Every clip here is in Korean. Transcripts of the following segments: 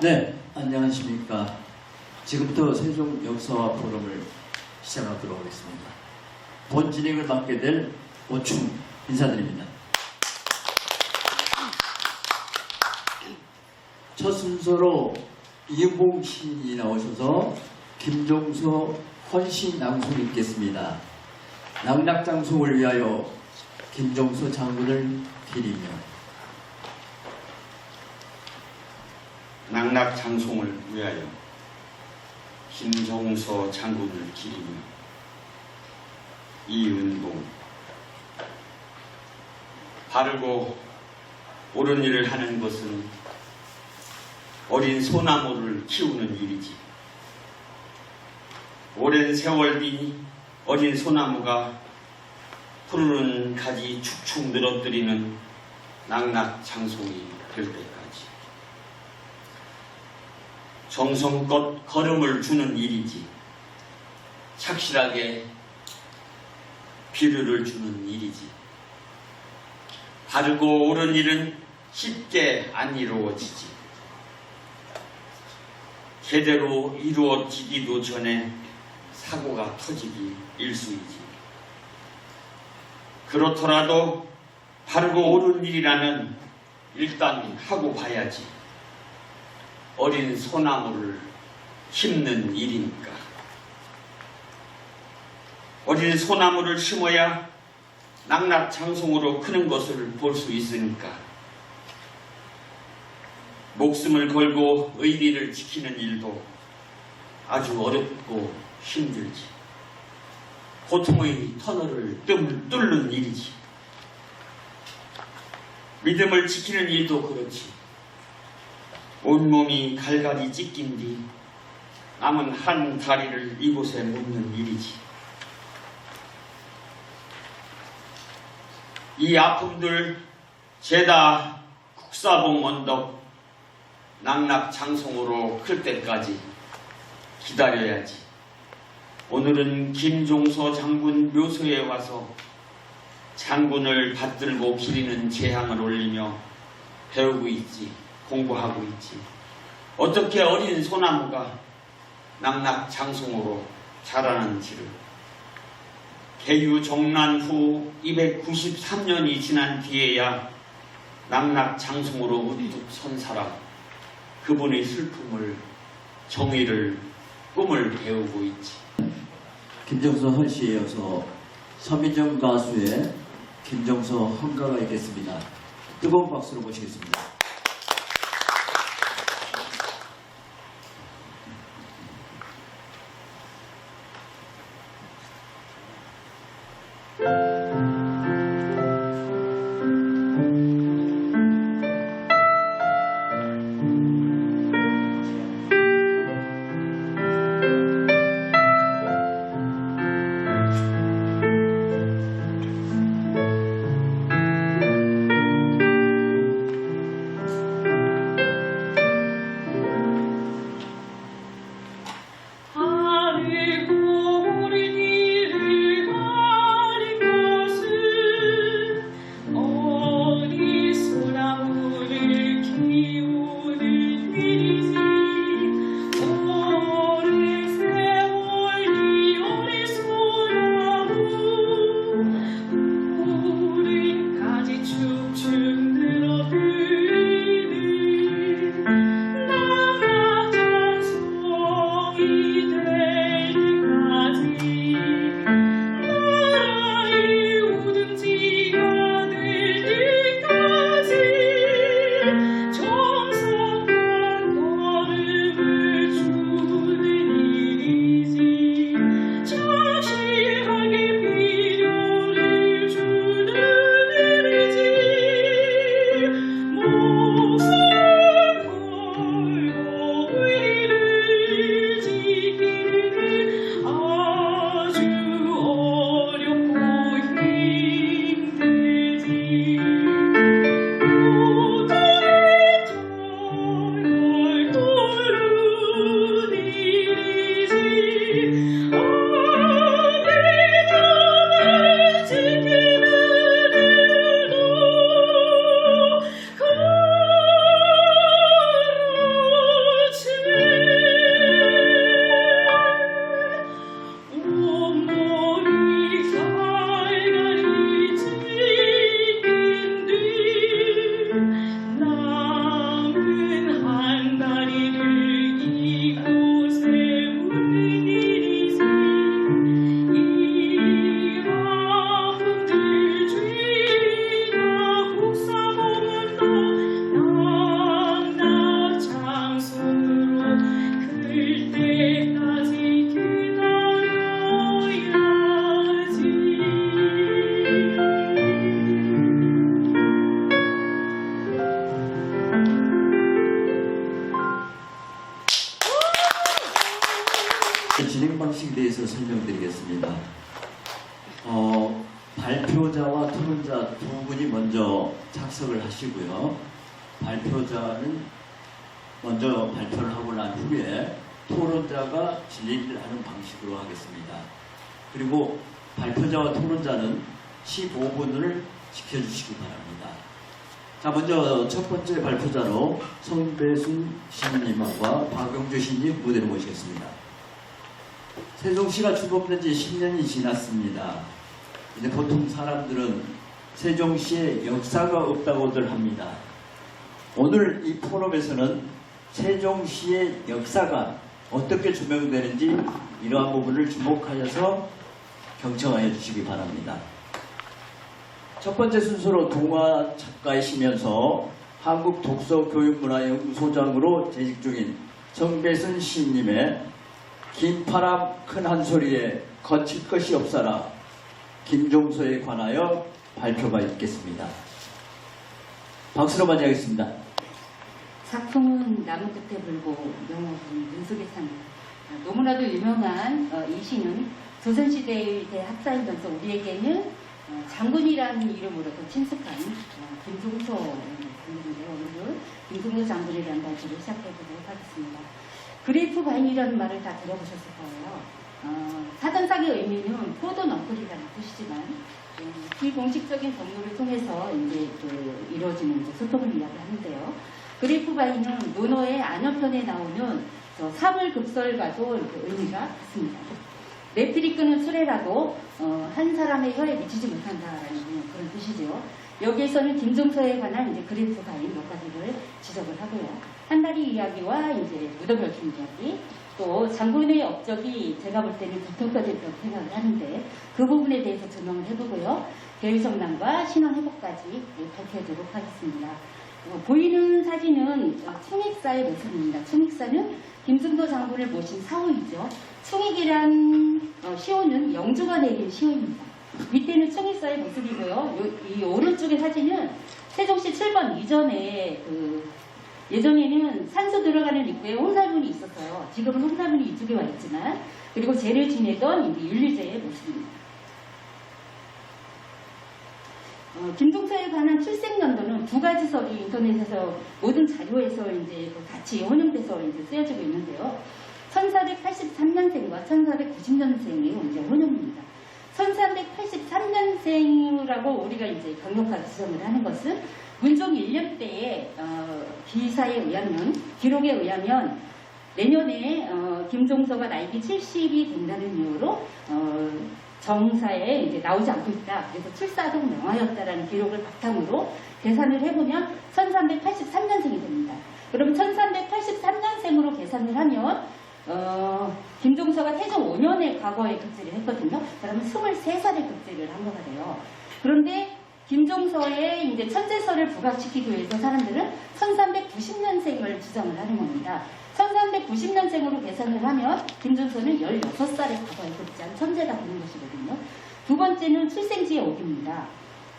네, 안녕하십니까. 지금부터 세종 역사와 포럼을 시작하도록 하겠습니다. 본 진행을 맡게 될 오충 인사드립니다. 첫 순서로 이은봉 시인이 나오셔서 김종서 헌신 낭송이 있겠습니다. 낙낙장송을 위하여 김종서 장군을 기리며. 낙낙장송을 위하여 김종서 장군을 기리며. 이은봉. 바르고 옳은 일을 하는 것은 어린 소나무를 키우는 일이지. 오랜 세월 뒤 어린 소나무가 푸르른 가지 축축 늘어뜨리는 낙낙장송이 될 때까지 정성껏 걸음을 주는 일이지. 착실하게 비료를 주는 일이지. 바르고 옳은 일은 쉽게 안 이루어지지. 제대로 이루어지기도 전에 사고가 터지기 일쑤이지. 그렇더라도 바르고 옳은 일이라면 일단 하고 봐야지. 어린 소나무를 심는 일이니까. 어린 소나무를 심어야 낙낙장송으로 크는 것을 볼 수 있으니까. 목숨을 걸고 의리를 지키는 일도 아주 어렵고 힘들지. 고통의 터널을 뚫는 일이지. 믿음을 지키는 일도 그렇지. 온몸이 갈갈이 찢긴 뒤 남은 한 다리를 이곳에 묻는 일이지. 이 아픔들 죄다 국사봉 언덕 낙낙장송으로 클 때까지 기다려야지. 오늘은 김종서 장군 묘소에 와서 장군을 받들고 기리는 재향을 올리며 배우고 있지. 공부하고 있지. 어떻게 어린 소나무가 낙낙장송으로 자라는지를. 개유 정난 후 293년이 지난 뒤에야 낙낙장송으로 우뚝 선 사람, 그분의 슬픔을, 정의를, 꿈을 배우고 있지. 김종서 헌시에 이어서 서민정 가수의 김종서 헌가가 있겠습니다. 뜨거운 박수로 모시겠습니다. 발표자와 토론자 두 분이 먼저 착석을 하시고요. 발표자는 먼저 발표를 하고 난 후에 토론자가 질의를 하는 방식으로 하겠습니다. 그리고 발표자와 토론자는 15분을 지켜주시기 바랍니다. 자, 먼저 첫 번째 발표자로 성배순 시인님과 박영주 시인님 무대로 모시겠습니다. 세종시가 출범된 지 10년이 지났습니다. 이제 보통 사람들은 세종시에 역사가 없다고들 합니다. 오늘 이 포럼에서는 세종시의 역사가 어떻게 조명되는지 이러한 부분을 주목하여서 경청하여 주시기 바랍니다. 첫 번째 순서로 동화 작가이시면서 한국독서교육문화연구소장으로 재직 중인 성배순 시인님의 긴파람 큰 한 소리에 거칠 것이 없사라 김종서에 관하여 발표가 있겠습니다. 박수로 맞이하겠습니다. 작품은 나무 끝에 불고 영업은 눈속에 산다. 너무나도 유명한 이 시는 조선시대의 대학사이면서 우리에게는 장군이라는 이름으로 더 친숙한 김종서인데요. 오늘 김종서 장군에 대한 발표를 시작해보도록 하겠습니다. 그레이프 바인이라는 말을 다 들어보셨을 거예요. 사전삭의 의미는 포도 넝쿨이라는 뜻이지만 비공식적인 경로를 통해서 이제 이루어지는 소통을 이야기하는데요. 그레이프 바인은 논어의 안어편에 나오는 사물급설과도 의미가 같습니다. 매필이 끄는 수레라도 한 사람의 혀에 미치지 못한다라는 그런 뜻이죠. 여기에서는 김종서에 관한 이제 그래프 바인 몇 가지를 지적을 하고요. 한다리 이야기와 이제 무덤 얽힌 이야기, 또 장군의 업적이 제가 볼 때는 북통까지라고 생각을 하는데 그 부분에 대해서 조명을 해보고요. 대의성난과 신앙회복까지 발표하도록 하겠습니다. 보이는 사진은 충익사의 모습입니다. 충익사는 김승도 장군을 모신 사후이죠. 충익이란 시호는 영주가 내린 시호입니다. 밑에는 충익사의 모습이고요. 이 오른쪽의 사진은 세종시 7번 이전에 예전에는 산소 들어가는 입구에 홍살문이 있었어요. 지금은 홍살문이 이쪽에 와 있지만, 그리고 제를 지내던 윤리제의 모습입니다. 김종서에 관한 출생연도는 두 가지 설이 인터넷에서 모든 자료에서 이제 같이 혼용돼서 이제 쓰여지고 있는데요. 1483년생과 1490년생이 이제 혼용입니다. 1383년생이라고 우리가 이제 강력하게 지정을 하는 것은 문종 1년 때의 기사에 의하면, 기록에 의하면 내년에 김종서가 나이가 70이 된다는 이유로 정사에 이제 나오지 않고 있다. 그래서 출사동 명하였다라는 기록을 바탕으로 계산을 해보면 1383년생이 됩니다. 그럼 1383년생으로 계산을 하면 김종서가 태종 5년에 과거에 급제를 했거든요. 그러면 23살에 급제를 한 거가 돼요. 그런데 김종서에 이제 천재설을 부각시키기 위해서 사람들은 1390년생을 지정을 하는 겁니다. 1390년생으로 계산을 하면 김종서는 16살에 과거에 급제한 천재가 되는 것이거든요. 두 번째는 출생지의 오기입니다.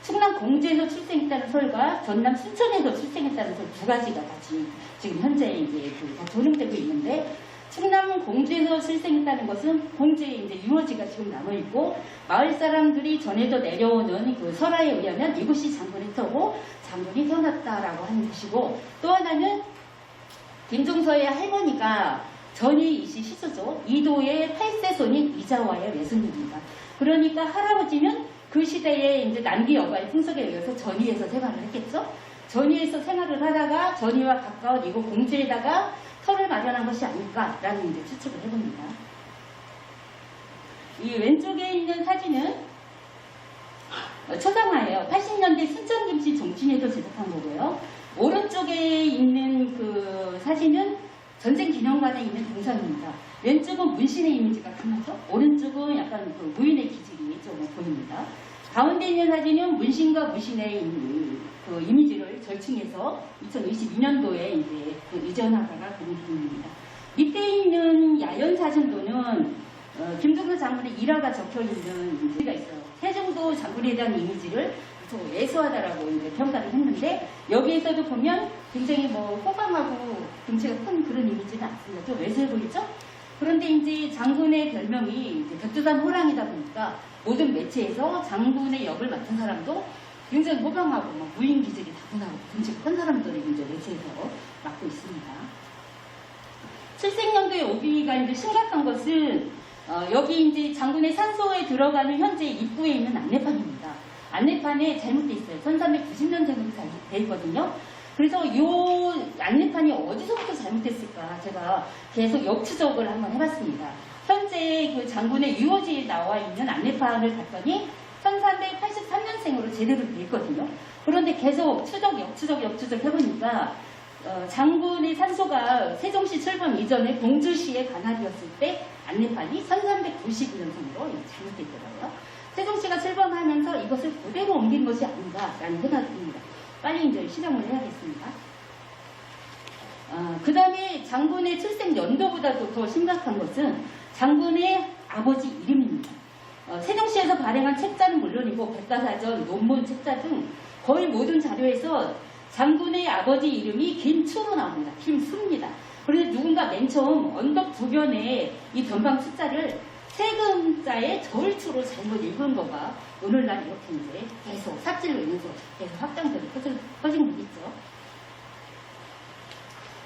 충남 공주에서 출생했다는 설과 전남 순천에서 출생했다는 설 두 가지가 같이 지금 현재 이제 다 조명되고 있는데, 충남 공주에서 출생했다는 것은 공주에 이제 유어지가 지금 남아있고, 마을 사람들이 전해져 내려오는 그 설화에 의하면 이곳이 장군의 터고 장군이 태어났다라고 하는 것이고, 또 하나는 김종서의 할머니가 전이이시 시조죠. 이도의 8세 손인 이자와의 외손입니다. 그러니까 할아버지는 그 시대에 이제 남기 여가의 풍속에 의해서 전이에서 생활을 했겠죠. 전이에서 생활을 하다가 전이와 가까운 이곳 공주에다가 터를 마련한 것이 아닐까라는 이제 추측을 해봅니다. 이 왼쪽에 있는 사진은 초상화예요. 80년대 순천김씨 종친에서 제작한 거고요. 오른쪽에 있는 그 사진은 전쟁 기념관에 있는 동상입니다. 왼쪽은 문신의 이미지가 강하죠. 오른쪽은 약간 그 무인의 기질이 좀 보입니다. 가운데 있는 사진은 문신과 무신의 그 이미지를 절충해서 2022년도에 이제 그 이전하다가 그린 부분입니다. 밑에 있는 야연 사진도는 김종서 장군의 일화가 적혀 있는 이미지가 있어요. 세종도 장군에 대한 이미지를 좀 예수하다라고 이제 평가를 했는데, 여기에서도 보면 굉장히 호강하고 등치가 큰 그런 이미지는 않습니다. 좀 왜소해 보이죠? 그런데 이제 장군의 별명이 이제 백두산 호랑이다 보니까 모든 매체에서 장군의 역을 맡은 사람도 굉장히 호강하고 막 무인 기질이 다분하고 듬직한 사람들이 이제 매체에서 맡고 있습니다. 칠생연도의 오비가 이제 심각한 것은 여기 이제 장군의 산소에 들어가는 현재 입구에 있는 안내판입니다. 안내판에 잘못돼 있어요. 1390년생으로 돼 있거든요. 그래서 이 안내판이 어디서부터 잘못됐을까 제가 계속 역추적을 한번 해봤습니다. 현재 그 장군의 유호지에 나와 있는 안내판을 봤더니 1383년생으로 제대로 돼 있거든요. 그런데 계속 역추적 해보니까 장군의 산소가 세종시 출범 이전에 공주시의 관할이었을 때 안내판이 1392년생으로 잘못됐더라고요. 세종시가 출범하면서 이것을 그대로 옮긴 것이 아닌가라는 생각이 듭니다. 빨리 이제 실험을 해야겠습니다. 그 다음에 장군의 출생 연도보다도 더 심각한 것은 장군의 아버지 이름입니다. 세종시에서 발행한 책자는 물론이고 백과사전, 논문, 책자 등 거의 모든 자료에서 장군의 아버지 이름이 김추로 나옵니다. 김수입니다. 그런데 누군가 맨 처음 언덕 부변에 이 변방 숫자를 세금자의 저울추로 잘못 읽은 거가 오늘날 이렇게 이제 계속 삽질로 인해서 계속 확장되고 퍼진 거 있죠.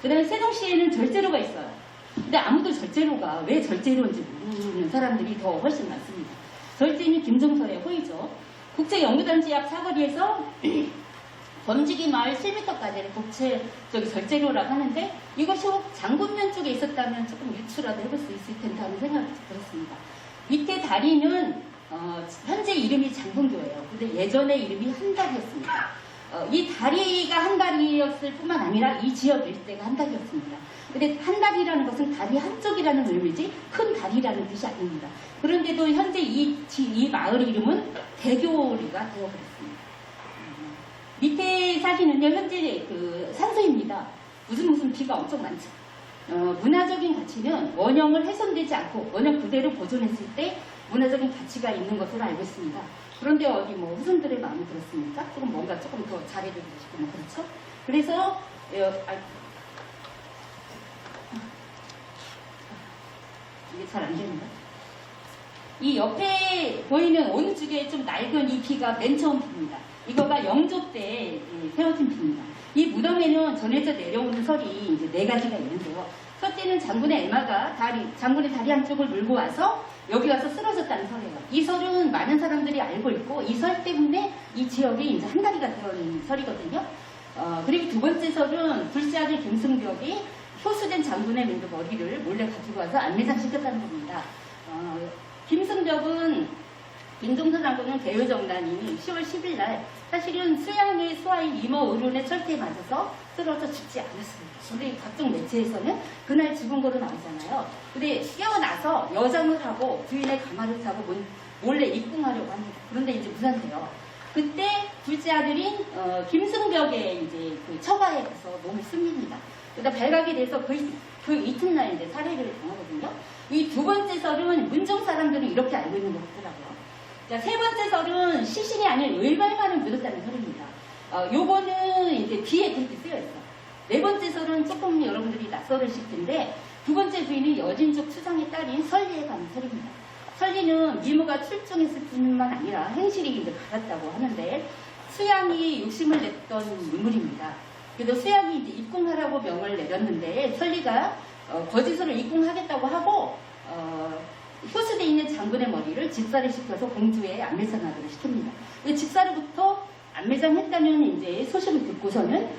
그 다음에 세종시에는 절제로가 있어요. 근데 아무도 절제로가 왜 절제로인지 모르는 사람들이 더 훨씬 많습니다. 절제는 김종서의 호의죠. 국제연구단지 앞 사거리에서 범지기 마을 7m까지를 국제적 절제로라고 하는데 이것이 혹 장군면 쪽에 있었다면 조금 유추라도 해볼 수 있을 텐데 하는 생각이 들었습니다. 밑에 다리는 현재 이름이 장군교예요. 근데 예전에 이름이 한달이었습니다. 이 다리가 한달이었을 뿐만 아니라 이 지역 일대가 한달이었습니다. 근데 한달이라는 것은 다리 한쪽이라는 의미지 큰 다리라는 뜻이 아닙니다. 그런데도 현재 이 마을 이름은 대교리가 되어버렸습니다. 밑에 사진은요 현재 그 산소입니다. 무슨 비가 엄청 많죠. 문화적인 가치는 원형을 훼손되지 않고 원형 그대로 보존했을 때 문화적인 가치가 있는 것으로 알고 있습니다. 그런데 어디 뭐 후손들의 마음이 그렇습니까? 조금 뭔가 조금 더 잘해주고 싶으면 그렇죠. 그래서 이게 잘 안 되는가? 이 옆에 보이는 어느 쪽에 좀 낡은 이 비가 맨 처음 비입니다. 이거가 영조 때 세워진 비입니다. 이 무덤에는 전해져 내려오는 설이 이제 4가지가 있는데요. 첫째는 장군의 애마가 장군의 다리 한쪽을 물고 와서 여기 와서 쓰러졌다는 설이에요. 이 설은 많은 사람들이 알고 있고 이 설 때문에 이 지역이 이제 한다리가 되어있는 설이거든요. 그리고 두 번째 설은 둘째 아들 김승벽이 효수된 장군의 머리를 몰래 가지고 와서 안매장 시켰다는 겁니다. 김승벽은 김종서 장군은 대효정난이 10월 10일 날 사실은 수양의 수하인 이모 의론의 철퇴에 맞아서 쓰러져 죽지 않았습니다. 근데 각종 매체에서는 그날 죽은 거로 나오잖아요. 근데 깨어나서 여정을 하고 주인의 가마를 타고 몰래 입궁하려고 합니다. 그런데 이제 무산돼요. 그때 둘째 아들인 김승벽의 이제 그 처가에 가서 몸을 씁니다. 그러다 발각이 돼서 그 이튿날 이제 살해를 당하거든요. 이 두 번째 설은 문종 사람들은 이렇게 알고 있는 것 같더라고요. 자, 세 번째 설은 시신이 아닌 을발만을 묻었다는 설입니다. 요거는 이제 뒤에 그렇게 쓰여 있어. 네 번째 설은 조금 여러분들이 낯설으실 텐데 두 번째 부인은 여진족 추장의 딸인 설리에 관한 설입니다. 설리는 미모가 출중했을 뿐만 아니라 행실이 이제 갈았다고 하는데 수양이 욕심을 냈던 인물입니다. 그래서 수양이 이제 입궁하라고 명을 내렸는데 설리가 거짓으로 입궁하겠다고 하고 효수되어 있는 장군의 머리를 직사를 시켜서 공주에 안매장하도록 시킵니다. 직사로부터 안매장했다는 이제 소식을 듣고서는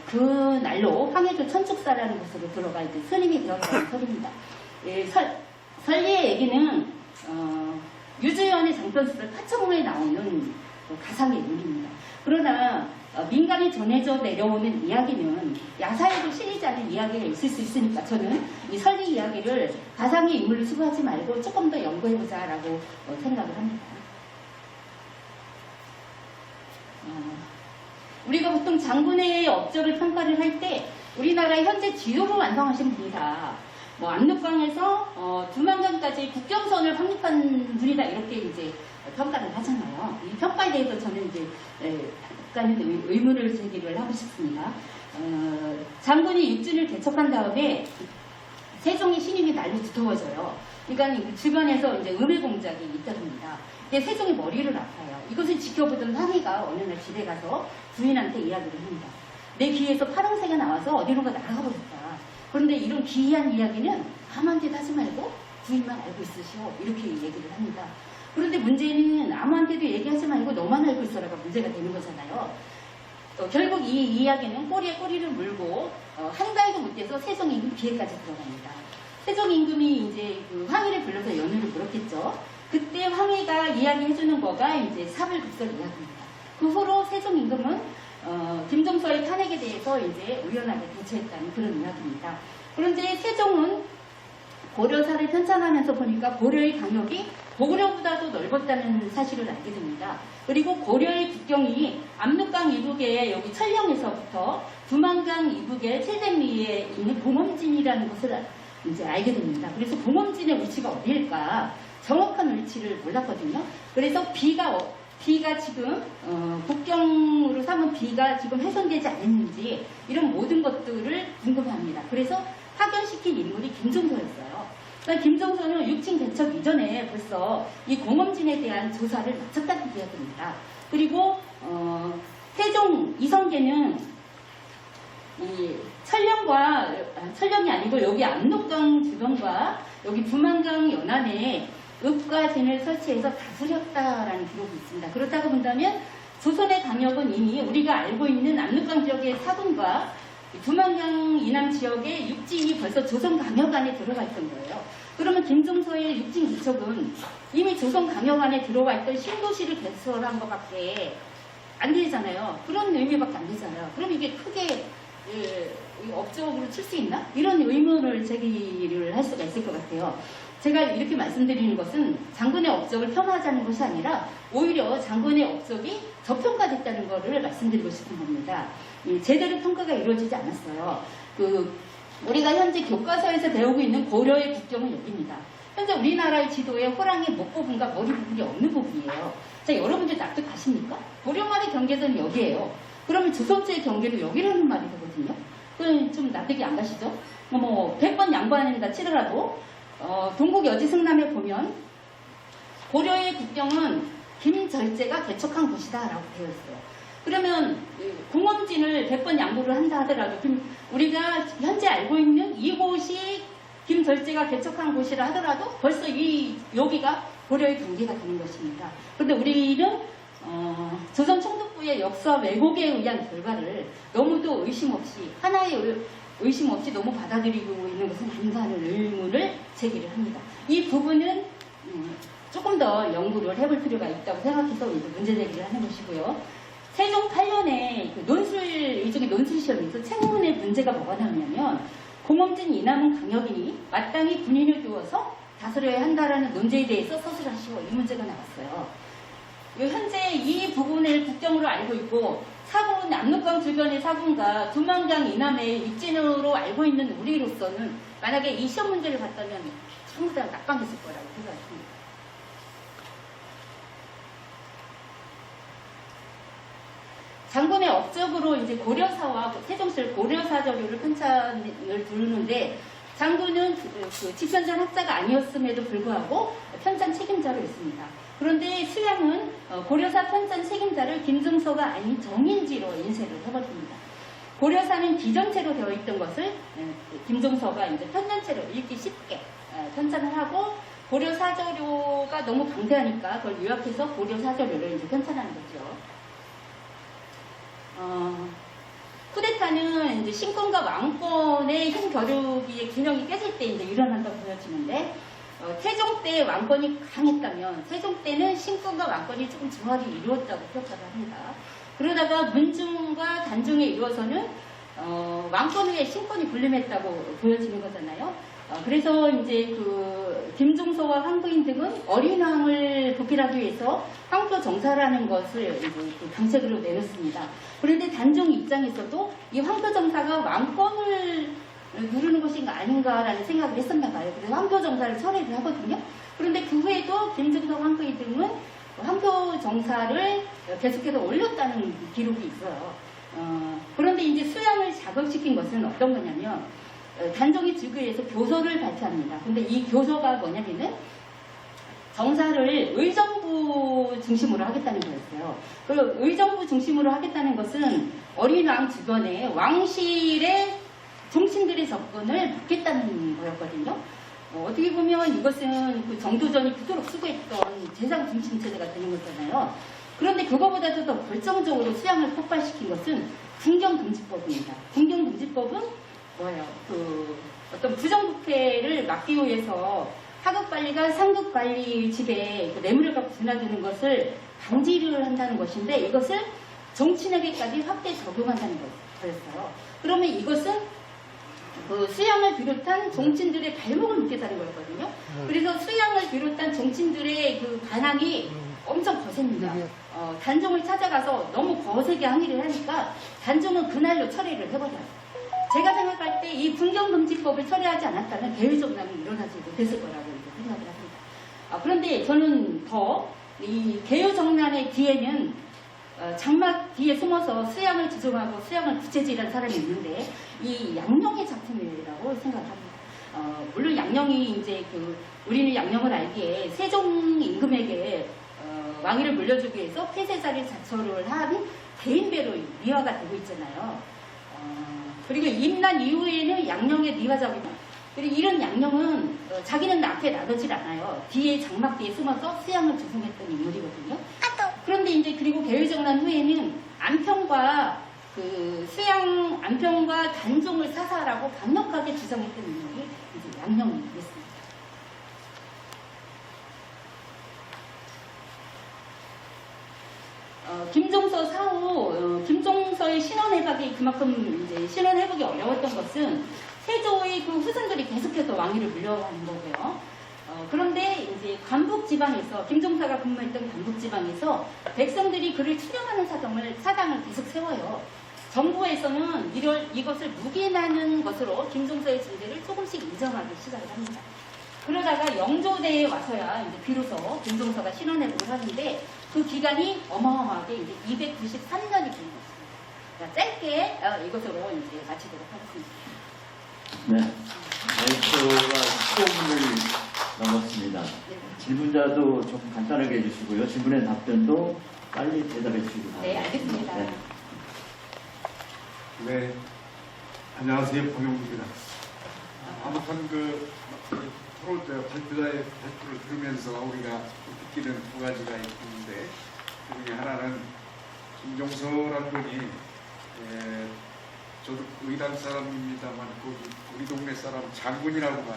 그 날로 황해도 천축사라는 곳으로 들어가 이제 스님이 되었다는 설입니다. 설리의 얘기는 유주연의 장편수를 파천문에 나오는 가상의 인물입니다. 그러나 민간에 전해져 내려오는 이야기는 야사에도 실리지 않은 이야기가 있을 수 있으니까 저는 이 설리 이야기를 가상의 인물을 추구하지 말고 조금 더 연구해보자라고 생각을 합니다. 우리가 보통 장군의 업적을 평가를 할 때 우리나라의 현재 지도부 완성하신 분이다. 뭐 압록강에서 두만강까지 국경선을 확립한 분이다 이렇게 이제 평가를 하잖아요. 이 평가에 대해서 저는 이제 약간 의문을 제기를 하고 싶습니다. 장군이 육진을 개척한 다음에 세종의 신임이 날로 두터워져요. 그러니까 그 주변에서 이제 음해 공작이 잇따릅니다. 근데 세종이 머리를 아파요. 이것을 지켜보던 황희가 어느 날 집에 가서 부인한테 이야기를 합니다. 내 귀에서 파랑새가 나와서 어디론가 날아가 버렸다. 그런데 이런 기이한 이야기는 아무한테도 하지 말고 부인만 알고 있으시오. 이렇게 얘기를 합니다. 그런데 문제는 아무한테도 얘기하지 말고 너만 알고 있어라가 문제가 되는 거잖아요. 결국 이 이야기는 꼬리에 꼬리를 물고 한 달도 못 돼서 세종 임금 귀에까지 들어갑니다. 세종 임금이 이제 그 황희를 불러서 연유를 물었겠죠. 그때 황희가 이야기해주는 거가 이제 사불급설 이야기입니다. 그 후로 세종 임금은 김종서의 탄핵에 대해서 이제 의연하게 대처했다는 그런 이야기입니다. 그런데 세종은 고려사를 편찬하면서 보니까 고려의 강역이 고구려보다도 넓었다는 사실을 알게 됩니다. 그리고 고려의 국경이 압록강 이북의 여기 천령에서부터 두만강 이북의 칠백리에 있는 봉엄진이라는 것을 이제 알게 됩니다. 그래서 봉엄진의 위치가 어디일까 정확한 위치를 몰랐거든요. 그래서 비가 지금 국경으로 삼은 비가 지금 훼손되지 않았는지 이런 모든 것들을 궁금해합니다. 그래서 파견시킨 인물이 김종서였어요. 그러니까 김종서는 육칭 개척 이전에 벌써 이 공엄진에 대한 조사를 마쳤다는 이야기입니다. 그리고 세종 이성계는 이 천령이 아니고 여기 압록강 주변과 여기 두만강 연안에 읍과 진을 설치해서 다스렸다라는 기록이 있습니다. 그렇다고 본다면 조선의 강역은 이미 우리가 알고 있는 압록강 지역의 사군과 두만강 이남 지역의 육진이 벌써 조선 강역 안에 들어가 있던 거예요. 그러면 김종서의 육진 개척은 이미 조선 강역 안에 들어가 있던 신도시를 개설한 것밖에 안 되잖아요. 그런 의미밖에 안 되잖아요. 그럼 이게 크게 업적으로 칠 수 있나? 이런 의문을 제기를 할 수가 있을 것 같아요. 제가 이렇게 말씀드리는 것은 장군의 업적을 폄하하자는 것이 아니라 오히려 장군의 업적이 저평가됐다는 것을 말씀드리고 싶은 겁니다. 제대로 평가가 이루어지지 않았어요. 우리가 현재 교과서에서 배우고 있는 고려의 국경은 여기입니다. 현재 우리나라의 지도에 호랑이 목 부분과 머리 부분이 없는 부분이에요. 자, 여러분들 납득하십니까? 고려말의 경계선이 여기예요. 그러면 조선제의 경계도 여기라는 말이 되거든요. 그건 좀 납득이 안 가시죠? 100번 양보한다 치더라도 동국 여지승남에 보면 고려의 국경은 김절제가 개척한 곳이다 라고 되어 있어요. 그러면 공엄진을 100번 양보를 한다 하더라도 우리가 현재 알고 있는 이곳이 김절제가 개척한 곳이라 하더라도 벌써 여기가 고려의 경계가 되는 것입니다. 그런데 우리는 조선 총독부의 역사 왜곡에 의한 결과를 너무도 하나의 의심 없이 너무 받아들이고 있는 것은 아닌가 하는 의문을 제기를 합니다. 이 부분은 조금 더 연구를 해볼 필요가 있다고 생각해서 이제 문제 제기를 하는 것이고요. 세종 8년에 일종의 논술 시험에서 책문의 문제가 뭐가 나오냐면 공엄진 이남은 강역이니 마땅히 군인을 두어서 다스려야 한다라는 논제에 대해서 서술하시오. 이 문제가 나왔어요. 현재 이 부분을 국경으로 알고 있고 사군, 압록강 주변의 사군과 두만강 이남의 육진으로 알고 있는 우리로서는 만약에 이 시험 문제를 봤다면 전부 다 낙방했을 거라고 생각합니다. 장군의 업적으로 이제 고려사와 세종실 고려사 자료를 편찬을 두는데 장군은 직선전 학자가 아니었음에도 불구하고 편찬 책임자로 있습니다. 그런데 수양은 고려사 편찬 책임자를 김종서가 아닌 정인지로 인쇄를 해버립니다. 고려사는 기정체로 되어 있던 것을 김종서가 이제 편찬체로 읽기 쉽게 편찬을 하고 고려사저료가 너무 방대하니까 그걸 요약해서 고려사저료를 이제 편찬하는 거죠. 쿠데타는 이제 신권과 왕권의 힘 겨루기의 균형이 깨질 때 이제 일어난다고 보여지는데 세종 때 왕권이 강했다면 세종 때는 신권과 왕권이 조금 조합이 이루어졌다고 평가를 합니다. 그러다가 문중과 단중에 이루어서는 왕권 후에 신권이 군림했다고 보여지는 거잖아요. 그래서 이제 김종서와 황부인 등은 어린 왕을 복귀하기 위해서 황표 정사라는 것을 이제 정책으로 내놓습니다. 그런데 단종 입장에서도 이 황표 정사가 왕권을 누르는 것인가 아닌가라는 생각을 했었나 봐요. 그래서 황표 정사를 철회를 하거든요. 그런데 그 후에도 김종서 황부인 등은 황표 정사를 계속해서 올렸다는 기록이 있어요. 그런데 이제 수양을 자극시킨 것은 어떤 거냐면 단종이 즉위해서 교서를 발표합니다. 근데 이 교서가 뭐냐면은 정사를 의정부 중심으로 하겠다는 거였어요. 그리고 의정부 중심으로 하겠다는 것은 어린 왕 주변에 왕실의 종친들의 접근을 막겠다는 거였거든요. 어떻게 보면 이것은 그 정도전이 그토록 수고했던 재상 중심 체제가 되는 거잖아요. 그런데 그거보다도 더 결정적으로 수양을 폭발시킨 것은 군경금지법입니다. 군경금지법은 뭐예요? 그 어떤 부정부패를 막기 위해서 하급관리가 상급관리 집에 그 뇌물을 갖고 드나드는 것을 방지를 한다는 것인데 이것을 정치인에게까지 확대 적용한다는 거였어요. 그러면 이것은 그 수양을 비롯한 정치인들의 발목을 묶겠다는 거였거든요. 그래서 수양을 비롯한 정치인들의 그 반항이 엄청 거셉니다. 단종을 찾아가서 너무 거세게 항의를 하니까 단종은 그날로 철회를 해버려요. 제가 생각할 때 이 군경금지법을 처리하지 않았다면 개유정난이 일어나지 못했을 거라고 이제 생각을 합니다. 그런데 저는 더 이 개유정난의 뒤에는 장막 뒤에 숨어서 수양을 지정하고 수양을 부채질한 사람이 있는데 이 양령의 작품이라고 생각합니다. 물론 양령이 이제 그 우리는 양령을 알기에 세종 임금에게 왕위를 물려주기 위해서 폐쇄자를 자처를 한 대인배로 미화가 되고 있잖아요. 그리고 임난 이후에는 양령의 미화작입니다. 그리고 이런 양령은 자기는 앞에 나서질 않아요. 뒤에 장막 뒤에 숨어서 수양을 주승했던 인물이거든요. 그런데 이제 그리고 개유정난 후에는 안평과 그 수양 안평과 단종을 사사라고 강력하게 주장했던 인물이 이제 양령이었습니다. 김종서 사후 김종서의 신원회복이 그만큼 이제 신원회복이 어려웠던 것은 세조의 그 후손들이 계속해서 왕위를 물려가는 거고요. 그런데 이제 간북지방에서 김종서가 근무했던 간북지방에서 백성들이 그를 추념하는 사당을 계속 세워요. 정부에서는 이것을 묵인하는 것으로 김종서의 존재를 조금씩 인정하기 시작을 합니다. 그러다가 영조대에 와서야 이제 비로소 김종서가 신원회복을 하는데 그 기간이 어마어마하게 이제 293년이 되는 것입니다. 자, 짧게 이것으로 이제 마치도록 하겠습니다. 네. 발표가 15분을 넘었습니다. 네. 질문자도 좀 간단하게 해주시고요. 질문에 답변도 빨리 대답해 주시기 바랍니다. 네, 알겠습니다. 네. 네, 안녕하세요, 봉영구입니다. 아무튼 발표자의 발표를 들으면서 우리가 느끼는 두 가지가 있는데 그 중에 하나는 김종서라는 분이 저도 의당 사람입니다만 우리 동네 사람 장군이라고만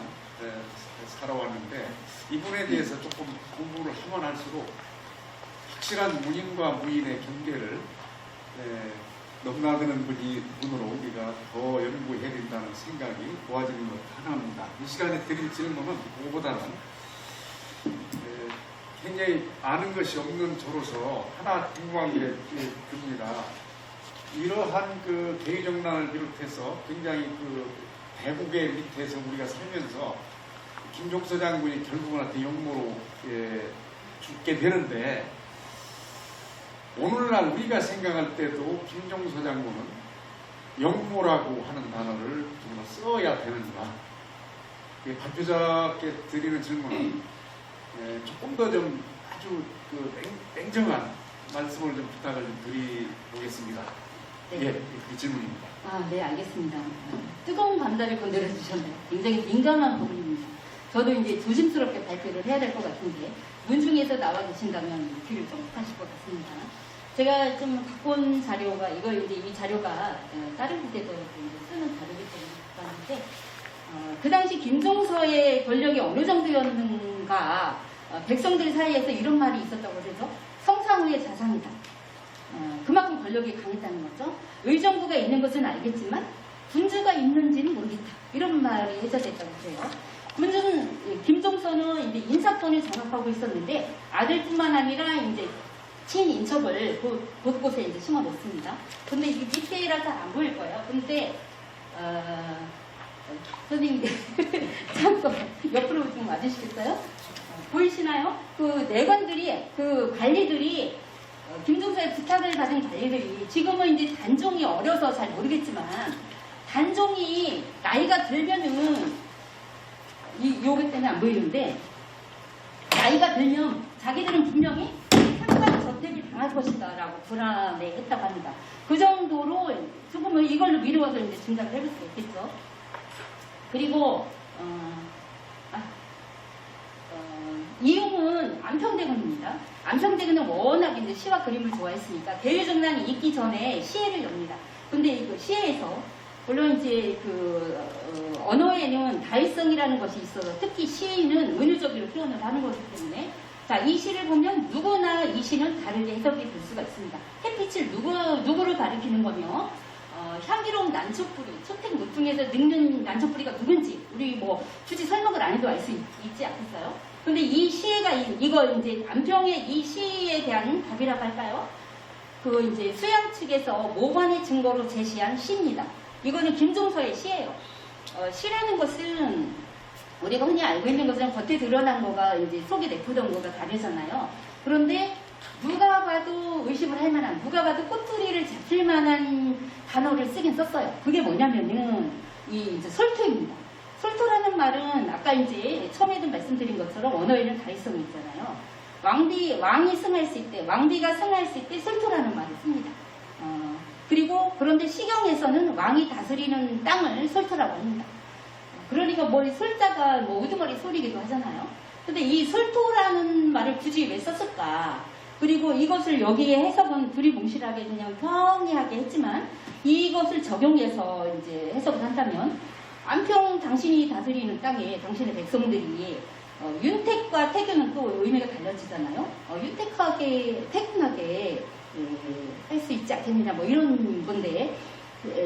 살아왔는데 이분에 대해서 조금 공부를 하면 할수록 확실한 문인과 무인의 경계를 넘나드는 분으로 우리가 더 연구해야 된다는 생각이 모아지는 것 하나입니다. 이 시간에 드릴 질문은 그거보다는 굉장히 아는 것이 없는 저로서 하나 궁금한 게 듭니다. 이러한 그 개유정난을 비롯해서 굉장히 그 대국의 밑에서 우리가 살면서 김종서 장군이 결국은 대용모로 죽게 되는데 오늘날 우리가 생각할 때도 김종서 장군은 영모라고 하는 단어를 정말 써야 되는가? 발표자께 드리는 질문은 조금 더 좀 아주 냉정한 말씀을 좀 부탁을 좀 드리보겠습니다. 네. 예, 그 질문입니다. 네, 알겠습니다. 뜨거운 감자를 건드려 주셨네요. 굉장히 민감한 부분입니다. 저도 이제 조심스럽게 발표를 해야 될 것 같은데 문중에서 나와 계신다면 귀를 쫑긋하실 것 같습니다. 제가 좀 갖고 온 자료가 이제 이 자료가 다른 곳에서 쓰는 자료기 때문에 갖고 왔는데 그 당시 김종서의 권력이 어느 정도였는가 백성들 사이에서 이런 말이 있었다고 해서 성상후의 자상이다. 그만큼 권력이 강했다는 거죠. 의정부가 있는 것은 알겠지만 군주가 있는지는 모르겠다. 이런 말이 해석됐다고 해요. 김종서는 이제 인사권을 장악하고 있었는데 아들뿐만 아니라 이제 친인척을 곳곳에 이제 심어 놓습니다. 근데 이게 밑에라서 안 보일 거예요. 근데 선생님 잠깐 옆으로 좀 와주시겠어요? 보이시나요? 그 내관들이 그 관리들이 김종서의 부탁을 받은 관리들이 지금은 이제 단종이 어려서 잘 모르겠지만 단종이 나이가 들면은 요게 때문에 안 보이는데 나이가 들면 자기들은 분명히 상당 저택을 당할 것이다 라고 불안해했다고 합니다. 그 정도로 조금은 이걸로 미루어서 이제 짐작을 해볼 수 있겠죠. 그리고 이용은 안평대군입니다. 안평대군은 워낙 이제 시와 그림을 좋아했으니까 대유정난이 있기 전에 시해를 엽니다. 근데 이 시해에서 물론 이제 언어에는 다일성이라는 것이 있어서 특히 시인은 은유적으로 표현을 하는 것이기 때문에 자, 이 시를 보면 누구나 이 시는 다르게 해석이 될 수가 있습니다. 햇빛을 누구를 가리키는 거며 향기로운 난초뿌리, 초택 노중에서 늙는 난초뿌리가 누군지 우리 뭐 굳이 설명을 안 해도 알 수 있지 않겠어요? 근데 이 시가 이거 이제 안평의 이 시에 대한 답이라고 할까요? 그 이제 수양 측에서 모관의 증거로 제시한 시입니다. 이거는 김종서의 시예요. 시라는 것은 우리가 흔히 알고 있는 것은 겉에 드러난 거가 이제 속에 내포던 거가 다르잖아요. 그런데 누가 봐도 의심을 할 만한, 누가 봐도 꼬투리를 잡힐 만한 단어를 쓰긴 썼어요. 그게 뭐냐면은 이 이제 솔토입니다. 솔토라는 말은 아까 이제 처음에도 말씀드린 것처럼 언어에는 다이성이 있잖아요. 왕이 승하했을 때, 왕비가 승하했을 때 솔토라는 말을 씁니다. 그리고 그런데 시경에서는 왕이 다스리는 땅을 솔토라고 합니다. 그러니까 뭐 솔자가 뭐 우두머리 소리기도 하잖아요. 근데 이 솔토라는 말을 굳이 왜 썼을까? 그리고 이것을 여기에 해석은 두리뭉실하게 그냥 평이하게 했지만 이것을 적용해서 이제 해석을 한다면 안평 당신이 다스리는 땅에 당신의 백성들이 윤택과 태교는 또 의미가 달라지잖아요. 윤택하게 태근하게 할 수 있지 않겠느냐 뭐 이런 건데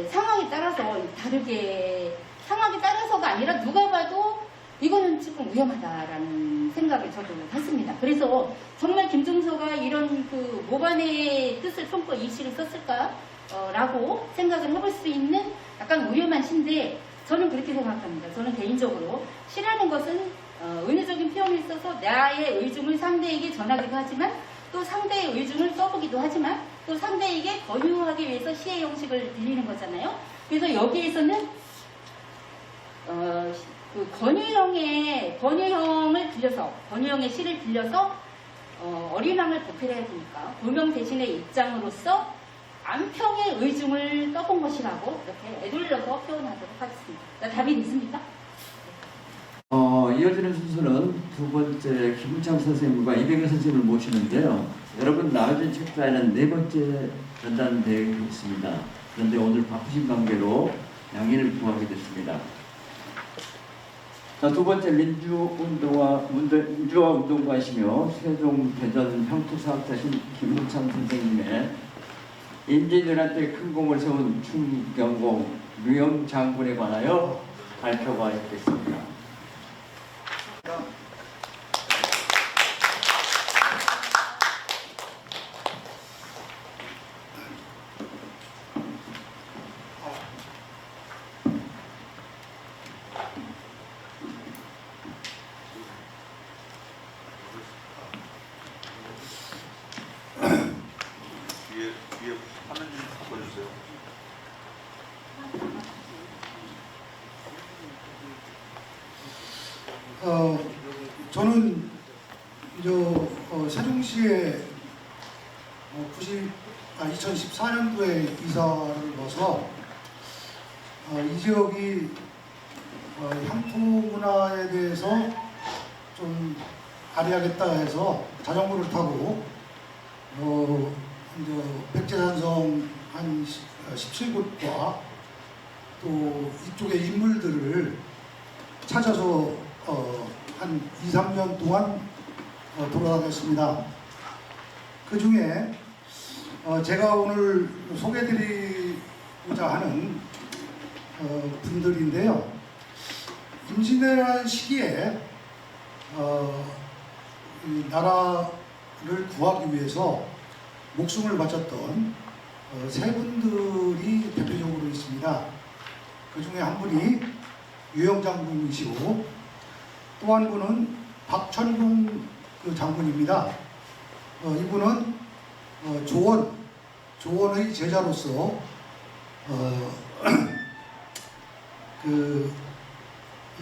상황에 따라서 다르게 상황에 따라서가 아니라 누가 봐도 이거는 조금 위험하다라는 생각을 저도 했습니다. 그래서 정말 김종서가 이런 그 모관의 뜻을 품고 이 시를 썼을까? 라고 생각을 해볼 수 있는 약간 위험한 시인데 저는 그렇게 생각합니다. 저는 개인적으로 시라는 것은 은유적인 표현이 있어서 나의 의중을 상대에게 전하기도 하지만 또 상대의 의중을 써보기도 하지만 또 상대에게 권유하기 위해서 시의 형식을 빌리는 거잖아요. 그래서 여기에서는 그 권유형의 시를 빌려서 어린 왕을 보필해야 되니까 고명 대신의 입장으로서 안평의 의중을 떠본 것이라고 이렇게 애둘러서 표현하도록 하겠습니다. 답이 있습니까? 이어지는 순서는 두 번째 김은창 선생님과 이병현 선생님을 모시는데요. 여러분 나와준 책자에는 네 번째 전단되어 있습니다. 그런데 오늘 바쁘신 관계로 양해를 구하게 됐습니다. 자, 두 번째 민주화 운동가이시며 세종 대전 형투사업자신 김은창 선생님의 임진왜란 때 큰 공을 세운 충경공 류영 장군에 관하여 발표가 있겠습니다. 위에 화면 좀 바꿔주세요. 저는 세종시에 2014년도에 이사를 와서 이 지역이 향토 문화에 대해서 좀 발휘하겠다 해서 자전거를 타고 백제산성 한 17곳과 또 이쪽의 인물들을 찾아서 한 2, 3년 동안 돌아다녔습니다. 그 중에 제가 오늘 소개해드리고자 하는 분들인데요. 임진왜란 시기에 이 나라를 구하기 위해서 목숨을 바쳤던 세 분들이 대표적으로 있습니다. 그 중에 한 분이 유영 장군이시고 또 한 분은 박천봉 장군입니다. 이분은 조원의 제자로서 그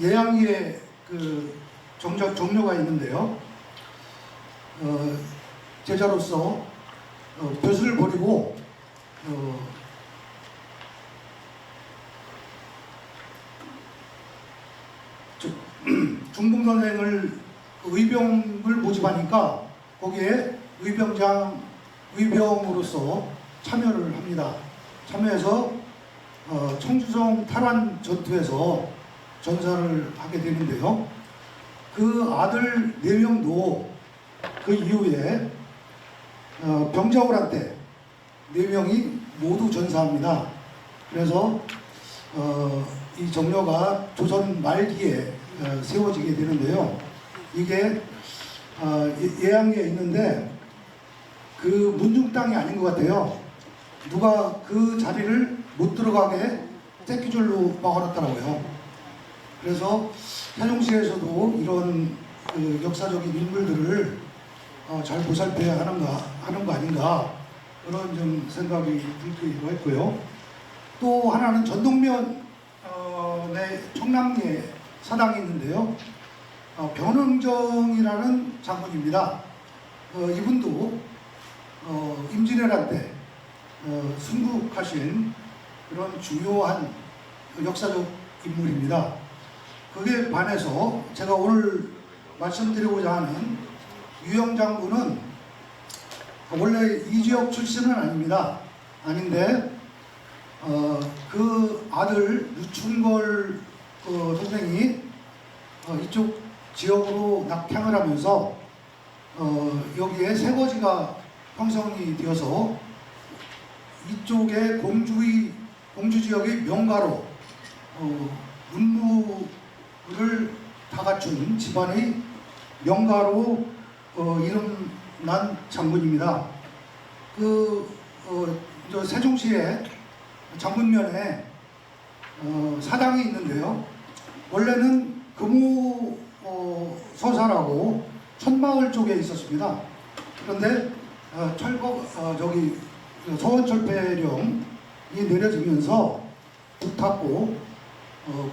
예양리에 그 정료가 있는데요. 제자로서 벼슬을 버리고 중봉선생을 의병을 모집하니까 거기에 의병으로서 참여를 합니다. 참여해서 청주성 탈환 전투에서 전사를 하게 되는데요. 그 아들 4명도 그 이후에 병자호란 때 4명이 모두 전사합니다. 그래서 이 정료가 조선 말기에 세워지게 되는데요. 이게 예양리에 있는데 그 문중 땅이 아닌 것 같아요. 누가 그 자리를 못 들어가게 떼끼줄로 막아놨더라고요. 그래서 세종시에서도 이런 그 역사적인 인물들을 잘 보살펴야 하는 거 아닌가 그런 좀 생각이 들기도 했고요. 또 하나는 전동면의 청남리에 사당이 있는데요. 변흥정이라는 장군입니다. 이분도 임진왜란 때 순국하신 그런 중요한 역사적 인물입니다. 그에 반해서 제가 오늘 말씀드리고자 하는 유영 장군은 원래 이 지역 출신은 아닙니다. 아닌데 그 아들 유충걸 선생이 이쪽 지역으로 낙향을 하면서 여기에 새거지가 형성이 되어서 이쪽에 공주 지역의 명가로 문무를 다 갖춘 집안의 명가로 이름난 장군입니다. 저 세종시에 장군면에 사당이 있는데요. 원래는 금호서사라고 천마을 쪽에 있었습니다. 그런데 서원철폐령이 내려지면서 불탔고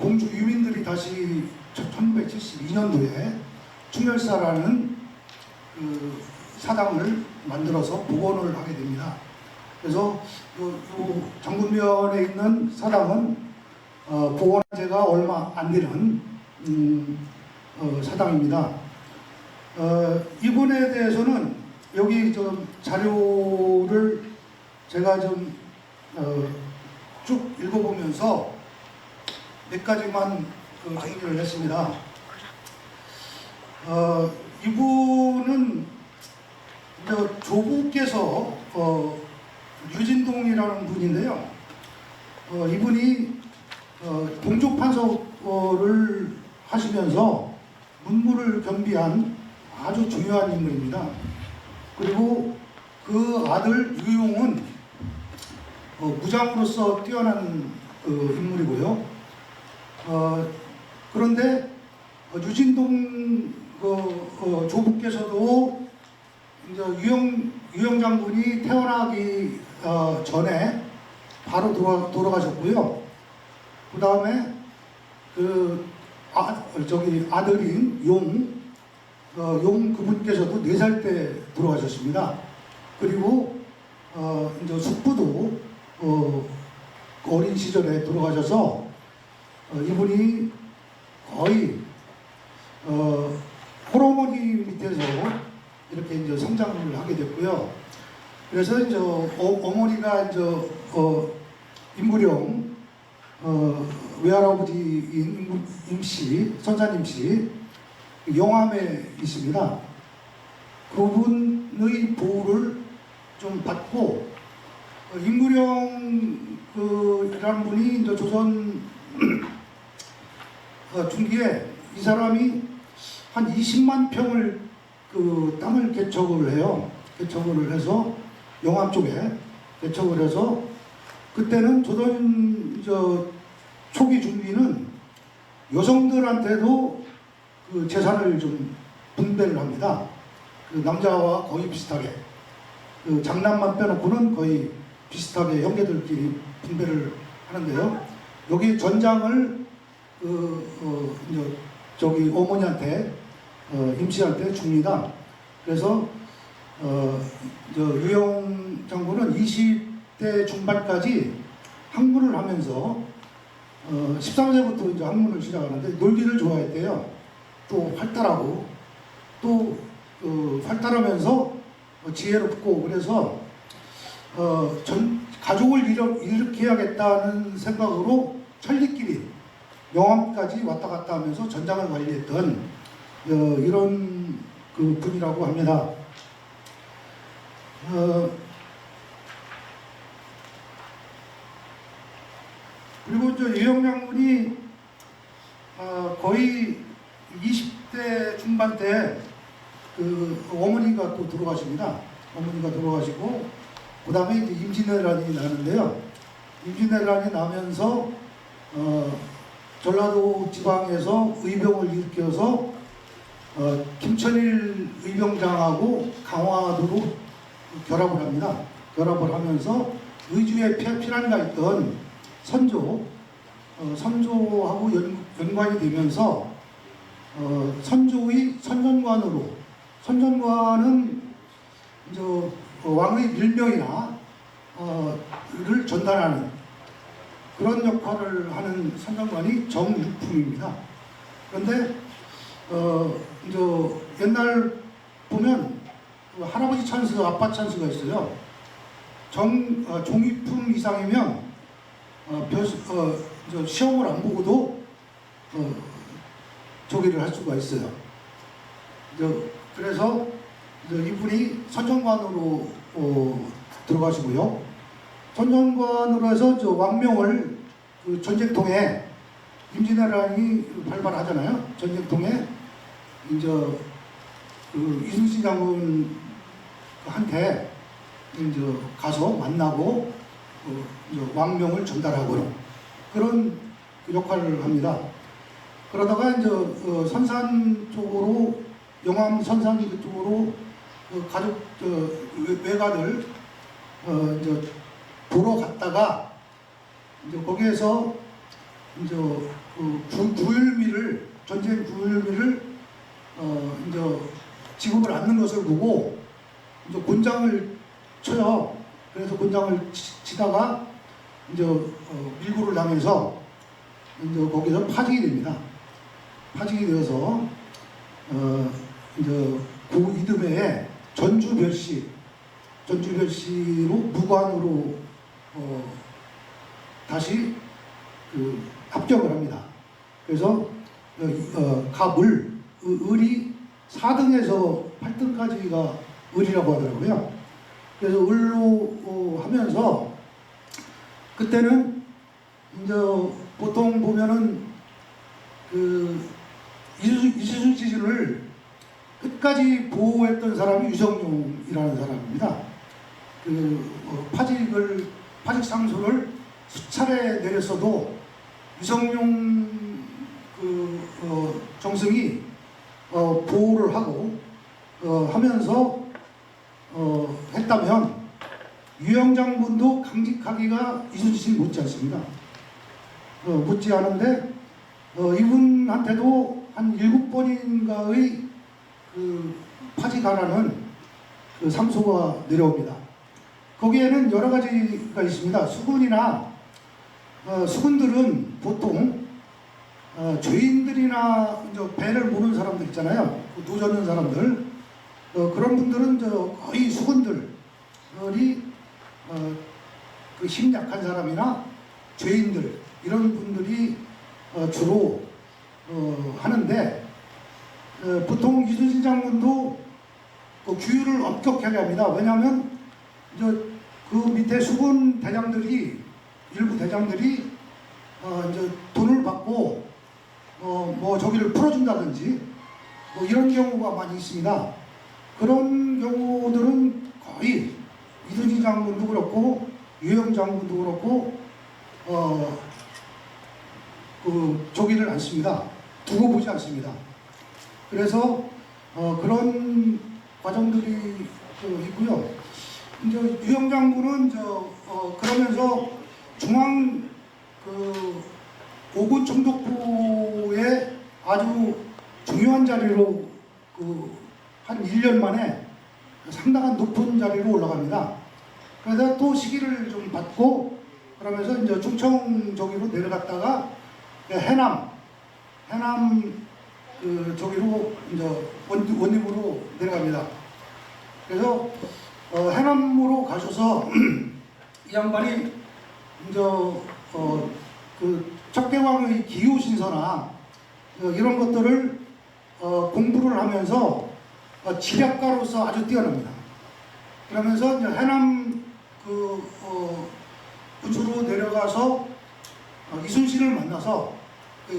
공주 유민들이 다시 1972년도에 충렬사라는 그 사당을 만들어서 복원을 하게 됩니다. 그래서 요 장군면에 있는 사당은 복원한 지가 얼마 안 되는 사당입니다. 이분에 대해서는 여기 좀 자료를 제가 좀 쭉 읽어보면서 몇 가지만 정리를 했습니다. 이분은 조부께서 유진동이라는 분인데요. 이분이 동족판서를 하시면서 문무를 겸비한 아주 중요한 인물입니다. 그리고 그 아들 유용은 무장으로서 뛰어난 인물이고요. 그런데 유진동 조부께서도 이제 유영 장군이 태어나기 전에 바로 돌아가셨고요. 그 다음에 아들인 용 그분께서도 4살 때 돌아가셨습니다. 그리고 이제 숙부도 어린 시절에 돌아가셔서 이분이 거의 홀어머니 밑에서 이렇게 이제 성장을 하게 됐고요. 그래서 이제 어머니가 이제 임구령 외할아버지인 임씨, 선사님씨 영암에 있습니다. 그분의 보호를 좀 받고 임구령이라는 분이 이제 조선 중기에 이 사람이 한 20만 평을 땅을 개척을 해요. 개척을 해서 영암 쪽에 개척을 해서 그때는 조선 초기 중기는 여성들한테도 그 재산을 좀 분배를 합니다. 남자와 거의 비슷하게 장남만 빼놓고는 거의 비슷하게 형제들끼리 분배를 하는데요. 여기 전장을 이제 저기 어머니한테 임씨한테 줍니다. 그래서 유영 장군은 20대 중반까지 학문을 하면서 13세부터 이제 학문을 시작하는데 놀기를 좋아했대요. 또 활달하고 또 활달하면서 지혜롭고 그래서 가족을 일으켜야겠다는 생각으로 천리길이 영암까지 왔다 갔다 하면서 전장을 관리했던 이런 그 분이라고 합니다. 그리고 유영 장군이 거의 20대 중반 때 그 어머니가 또 돌아가십니다. 어머니가 돌아가시고 그 다음에 이제 임진왜란이 나는데요. 임진왜란이 나면서 전라도 지방에서 의병을 일으켜서 김천일 의병장하고 강화도로 결합을 합니다. 결합을 하면서 의주에 피난가 있던 선조하고 연관이 되면서 선조의 선전관은 이제 왕의 밀명이나 를 전달하는 그런 역할을 하는 선전관이 정육품입니다. 그런데 이제 옛날 보면 할아버지 찬스, 아빠 찬스가 있어요. 종육품 이상이면 시험을 안 보고도 조기를 할 수가 있어요. 그래서 이분이 선전관으로 들어가시고요. 선전관으로 해서 왕명을 그 전쟁통에 임진왜란이 발발하잖아요. 전쟁통에 이제 그 이순신 장군한테 이제 가서 만나고 이제 왕명을 전달하고 그런 역할을 합니다. 그러다가 이제 선산 쪽으로 영암 선산 쪽으로 가족 외가들 이제 보러 갔다가 이제 거기에서 이제 구휼미를 전쟁 구휼미를 이제 지급을 않는 것을 보고 이제 곤장을 쳐요. 그래서 곤장을 치다가 이제 밀고를 당해서 이제 거기서 파직이 됩니다. 파직이 되어서 이제 고 이듬해에 전주별시로 무관으로 다시 그 합격을 합니다. 그래서 을이 4등에서 8등까지가 을이라고 하더라고요. 그래서 을로 하면서 그때는 이제 보통 보면은 그 이순신을 끝까지 보호했던 사람이 유성룡이라는 사람입니다. 그 파직 상소를 수차례 내렸어도 유성룡 정승이 보호를 하고 하면서 했다면 유영 장군도 강직하기가 이순신 못지 않습니다. 못지 않은데 이분한테도 한 7번인가의 그 파직하라는 그 상소가 내려옵니다. 거기에는 여러 가지가 있습니다. 수군들은 보통 죄인들이나 이제 배를 모르는 사람들 있잖아요. 노젓는 사람들 그런 분들은 거의 수군들이 그 힘 약한 사람이나 죄인들 이런 분들이 주로 하는데 보통 이순신 장군도 그 규율을 엄격하게 합니다. 왜냐하면 이제 그 밑에 수군 대장들이 일부 대장들이 이제 돈을 받고 뭐 저기를 풀어준다든지 뭐 이런 경우가 많이 있습니다. 그런 경우들은 거의 이순신 장군도 그렇고 유영 장군도 그렇고 그 조기를 않습니다. 두고 보지 않습니다. 그래서 그런 과정들이 있고요. 이제 유영 장군은 그러면서 중앙 그 오군 총독부의 아주 중요한 자리로 한 1년 만에 상당한 높은 자리로 올라갑니다. 그래서 또 시기를 좀 받고 그러면서 이제 충청 저기로 내려갔다가 해남 저기로 이제 원림으로 내려갑니다. 그래서 해남으로 가셔서 이 양반이 이제 그 척대왕의 기후 신서나 이런 것들을 공부를 하면서 지략가로서 아주 뛰어납니다. 그러면서 이제 해남 부주로 내려가서 이순신을 만나서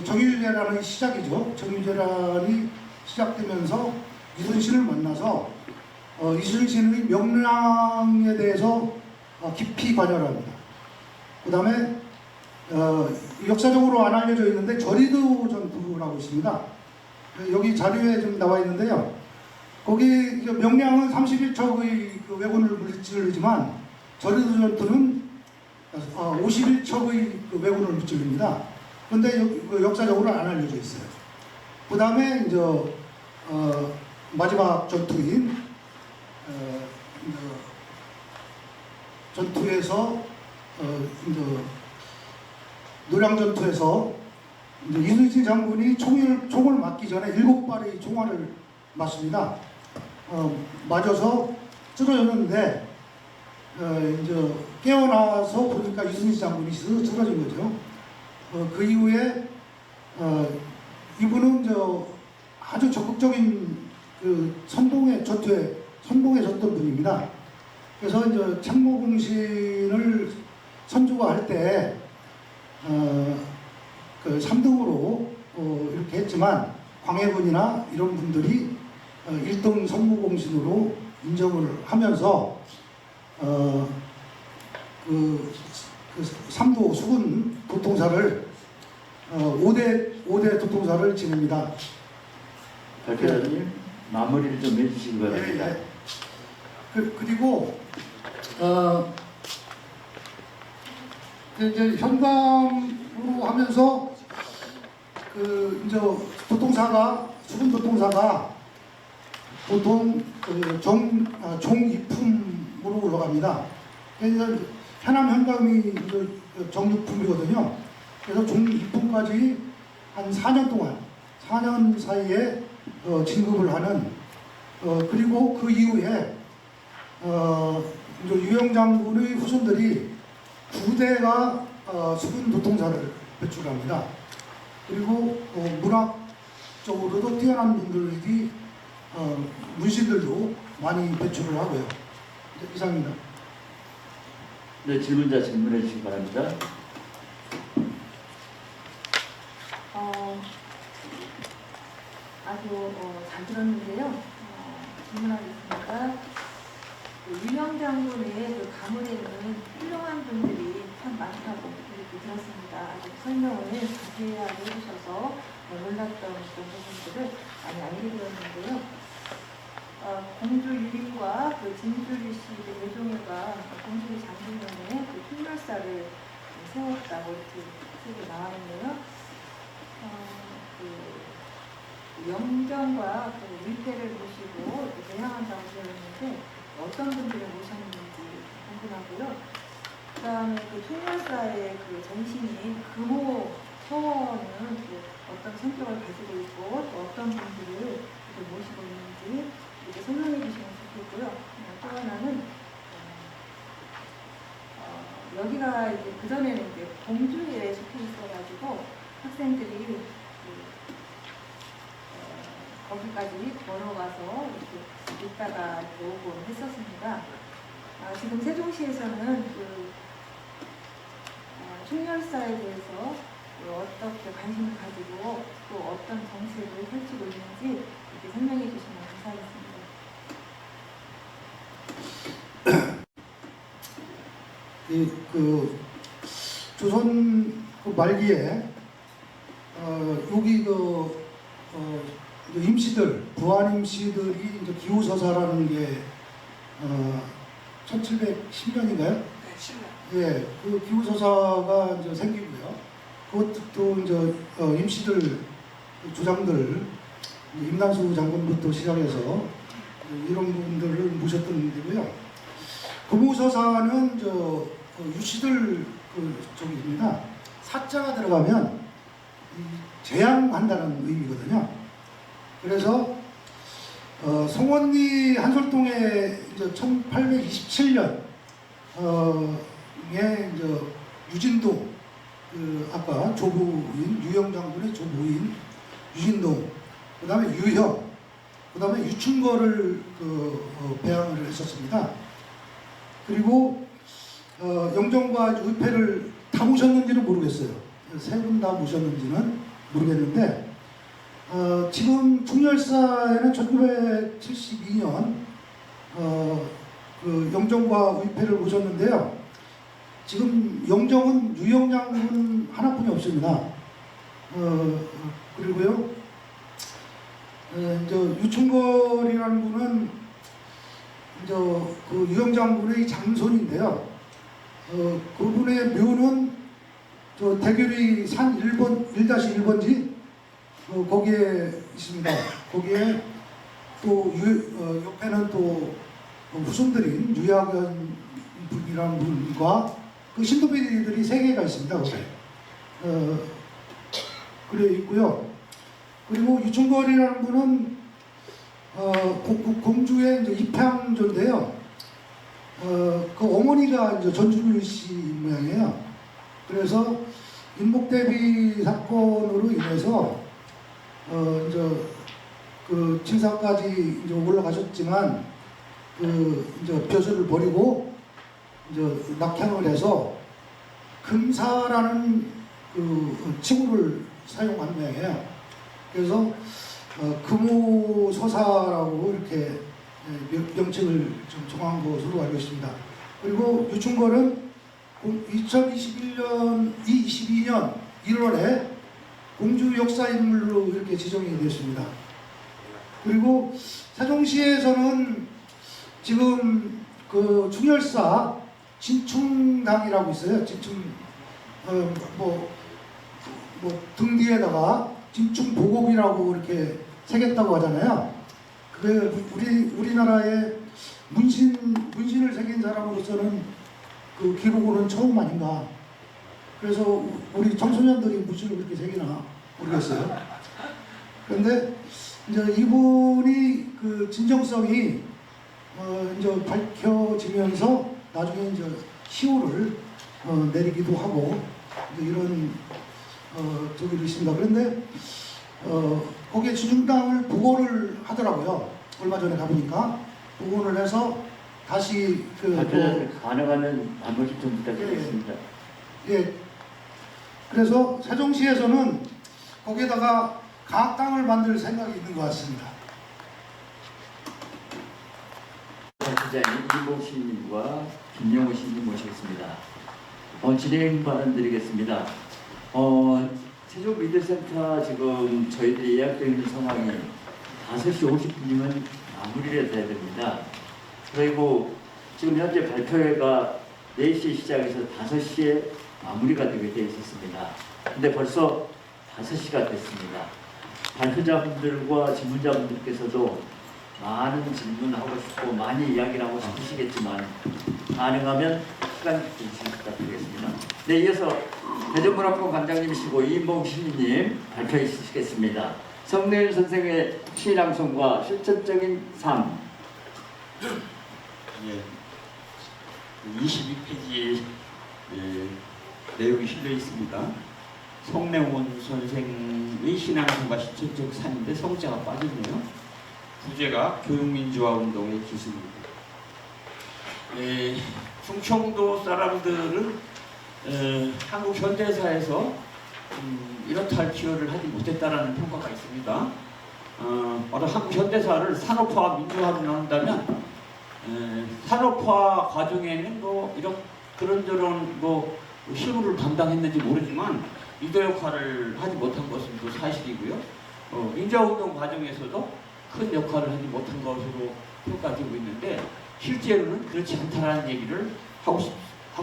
정유재란의 시작이죠. 정유재란이 시작되면서 이순신을 만나서 이순신의 명랑에 대해서 깊이 관여를 합니다. 그 다음에 역사적으로 안 알려져 있는데 저리도 전투라고 있습니다. 여기 자료에 좀 나와 있는데요. 거기 명량은 31척의 그 왜군을 무찌르지만 저리도 전투는 51척의 그 왜군을 무찌릅니다. 그런데 역사적으로 안 알려져 있어요. 그 다음에 이제 마지막 전투인 전투에서 노량전투에서 이순신 장군이 총을 맞기 전에 7발의 총알을 맞습니다. 맞아서 쓰러졌는데 이제 깨어나서 보니까 이순신 장군이 쓰러진 거죠. 그 이후에 이분은 아주 적극적인 그 선봉의 전투에 선봉해졌던 분입니다. 그래서 이제 참모공신을 선조가 할 때 그 3등으로 이렇게 했지만 광해군이나 이런 분들이 1등 선무공신으로 인정을 하면서 그 3도 수군 도통사를 5대 도통사를 지냅니다. 박 회장님 마무리를 좀 해주시기 바랍니다. 예. 그리고 이제 현감으로 하면서 이제 도통사가 수군 도통사가 보통 종이품으로 올라갑니다. 그래서 해남 현감이 정육품이거든요. 그래서 종이품까지 한 4년 동안 4년 사이에 진급을 하는 그리고 그 이후에 이제 유영 장군의 후손들이 9대가 수군 도통사를 배출합니다. 그리고 문학적으로도 뛰어난 분들이 문신들도 많이 배출을 하고요. 이상입니다. 네, 질문자 질문해 주시기 바랍니다. 아주 잘 들었는데요. 질문하겠습니다. 유명 장군의 그 가문에는 훌륭한 분들이 참 많다고 이렇게 들었습니다. 아주 설명을 자세하게 해주셔서 놀랐던 그런 부분들을 많이 알게 되었는데요. 공주 유림과 그 진주리 씨의 외종애가 공주리 장군년에 그 흉열사를 세웠다고 이렇게 책에 나와 있네요. 영정과 그 밀대를 모시고 대항한다고 되었는데 어떤 분들을 모셨는지 궁금하고요. 그 다음에 그 흉열사의 그 전신인 금호 서원은 또 어떤 성격을 가지고 있고 또 어떤 분들을 모시고 있는지 이렇게 설명해 주시면 좋겠고요. 또 하나는 여기가 이제 그전에는 이제 공주에 속해 있어가지고 학생들이 거기까지 걸어가서 이렇게 있다가 오곤 했었습니다. 지금 세종시에서는 그 흉열사에 대해서 어떻게 관심을 가지고 또 어떤 정책을 펼치고 있는지 이렇게 설명해 주시면 감사하겠습니다. 그 조선 그 말기에 여기 임시들 부안 임시들이 이제 기후서사라는 게 1710년인가요? 네, 10년. 예, 그 기후서사가 이제 생기고요. 그것도 이제 임시들 주장들 임난수 장군부터 시작해서 이런 분들을 모셨던 데고요. 금호서사는 유씨들 쪽입니다. 사자가 들어가면 제양한다는 의미거든요. 그래서 송원리 한솔동에 이제 1827년 에 이제 유진동 아까 조부인 유영 장군의 조부인 유진동, 그다음에 유형, 그다음에 유충거를 배양을 했었습니다. 그리고 영정과 의패를 다 모셨는지는 모르겠어요. 세 분 다 모셨는지는 모르겠는데 지금 충렬사에는 1972년 그 영정과 의패를 모셨는데요. 지금 영정은 유영 장군 하나뿐이 없습니다. 그리고요, 이제 유충걸이라는 분은 이제 그 유영 장군의 장손인데요. 그분의 묘는 저 대교리 산 1-1번지 거기에 있습니다. 거기에 또 옆에는 또 후손들인 유학연 분이라는 분과 그 신도비들이 3개가 있습니다. 거기에. 그래 있고요. 그리고 유충걸이라는 분은 공주의 이제 입향조인데요. 그 어머니가 이제 전준일 씨 모양이에요. 그래서 인목대비 사건으로 인해서 이제 그 진사까지 이제 올라가셨지만 이제 벼슬을 버리고 이제 낙향을 해서 금사라는 그 칭호를 사용한 모양이에요. 그래서 금호서사라고 이렇게 명칭을 좀 정한 것으로 알고 있습니다. 그리고 유충걸은 2022년 1월에 공주 역사인물로 이렇게 지정이 되었습니다. 그리고 세종시에서는 지금 그 충렬사 진충당이라고 있어요. 진충 등 뒤에다가 진충보곡이라고 이렇게 새겼다고 하잖아요. 그 우리나라에 문신을 새긴 사람으로서는 그 기록으로는 처음 아닌가. 그래서 우리 청소년들이 문신을 그렇게 새기나 모르겠어요. 그런데 이제 이분이 그 진정성이 이제 밝혀지면서 나중에 이제 시호를 내리기도 하고 이제 이런 저기도 있습니다. 그런데 거기에 진중당을 복원을 하더라고요. 얼마 전에 가보니까 복원을 해서 다시 가능하면 한 번씩 좀 부탁드리겠습니다. 예. 그래서 세종시에서는 거기에다가 가학당을 만들 생각이 있는 것 같습니다. 기자님 이모 시인님과 김영호 시인님 모시겠습니다. 진행 발언 드리겠습니다. 세종 미디어센터 지금 저희들이 예약되어 있는 상황이 5시 50분이면 마무리를 해야 됩니다. 그리고 지금 현재 발표회가 4시에 시작해서 5시에 마무리가 되게 되어 있었습니다. 근데 벌써 5시가 됐습니다. 발표자분들과 질문자분들께서도 많은 질문하고 싶고 많이 이야기를 하고 싶으시겠지만 가능하면 시간 주시기 부탁드리겠습니다. 네, 이어서 대전문학관 관장님이시고 이인봉 시인님 발표해 주시겠습니다. 성래윤 선생의 시낭송과 실천적인 삶. 예, 22페이지에 내용이 실려 있습니다. 성래윤 선생의 신앙송과 실천적 삶인데 성자가 빠졌네요. 부제가 교육민주화운동의 기술입니다. 충청도 사람들은 한국 현대사에서 이렇다 할 기여를 하지 못했다라는 평가가 있습니다. 바로 한국 현대사를 산업화 민주화로 나눈다면 산업화 과정에는 이런 그런저런 실무를 담당했는지 모르지만 리더 역할을 하지 못한 것은 또 사실이고요. 민주화운동 과정에서도 큰 역할을 하지 못한 것으로 평가되고 있는데 실제로는 그렇지 않다라는 얘기를 하고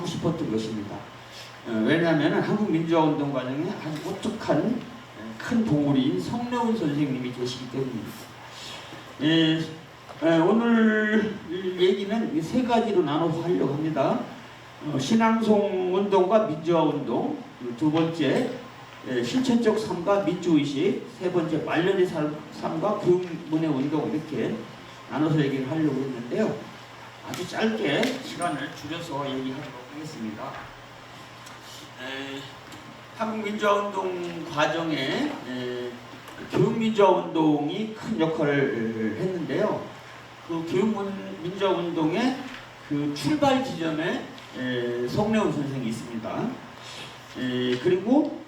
싶었던 것입니다. 왜냐하면 한국민주화운동 과정에 아주 독특한 큰 보물인 성래훈 선생님이 계시기 때문입니다. 오늘 얘기는 세 가지로 나눠서 하려고 합니다. 신앙송 운동과 민주화 운동, 두 번째 실천적 삶과 민주의식, 세 번째 말년의 삶과 교육문의 운동, 이렇게 나눠서 얘기를 하려고 했는데요. 아주 짧게 시간을 줄여서 얘기하도록 하겠습니다. 한국민주화운동 과정에 교육민주화운동이 큰 역할을 했는데요. 그 교육민주화운동의 그 출발 지점에 성래훈 선생이 있습니다. 그리고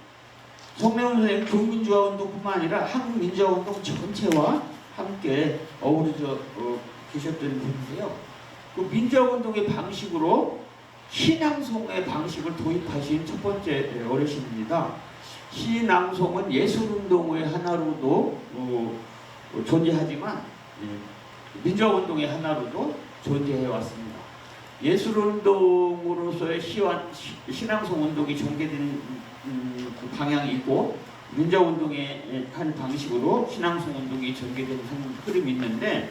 성래훈 선생은 교육민주화운동뿐만 아니라 한국민주화운동 전체와 함께 어우러져 계셨던 분인데요. 그 민주화운동의 방식으로 신앙송의 방식을 도입하신 첫 번째 어르신입니다. 신앙송은 예술운동의 하나로도 존재하지만 민주화운동의 하나로도 존재해 왔습니다. 예술운동으로서의 신앙송 운동이 전개되는 그 방향이 있고, 민주화운동의 한 방식으로 신앙송 운동이 전개되는 흐름이 있는데,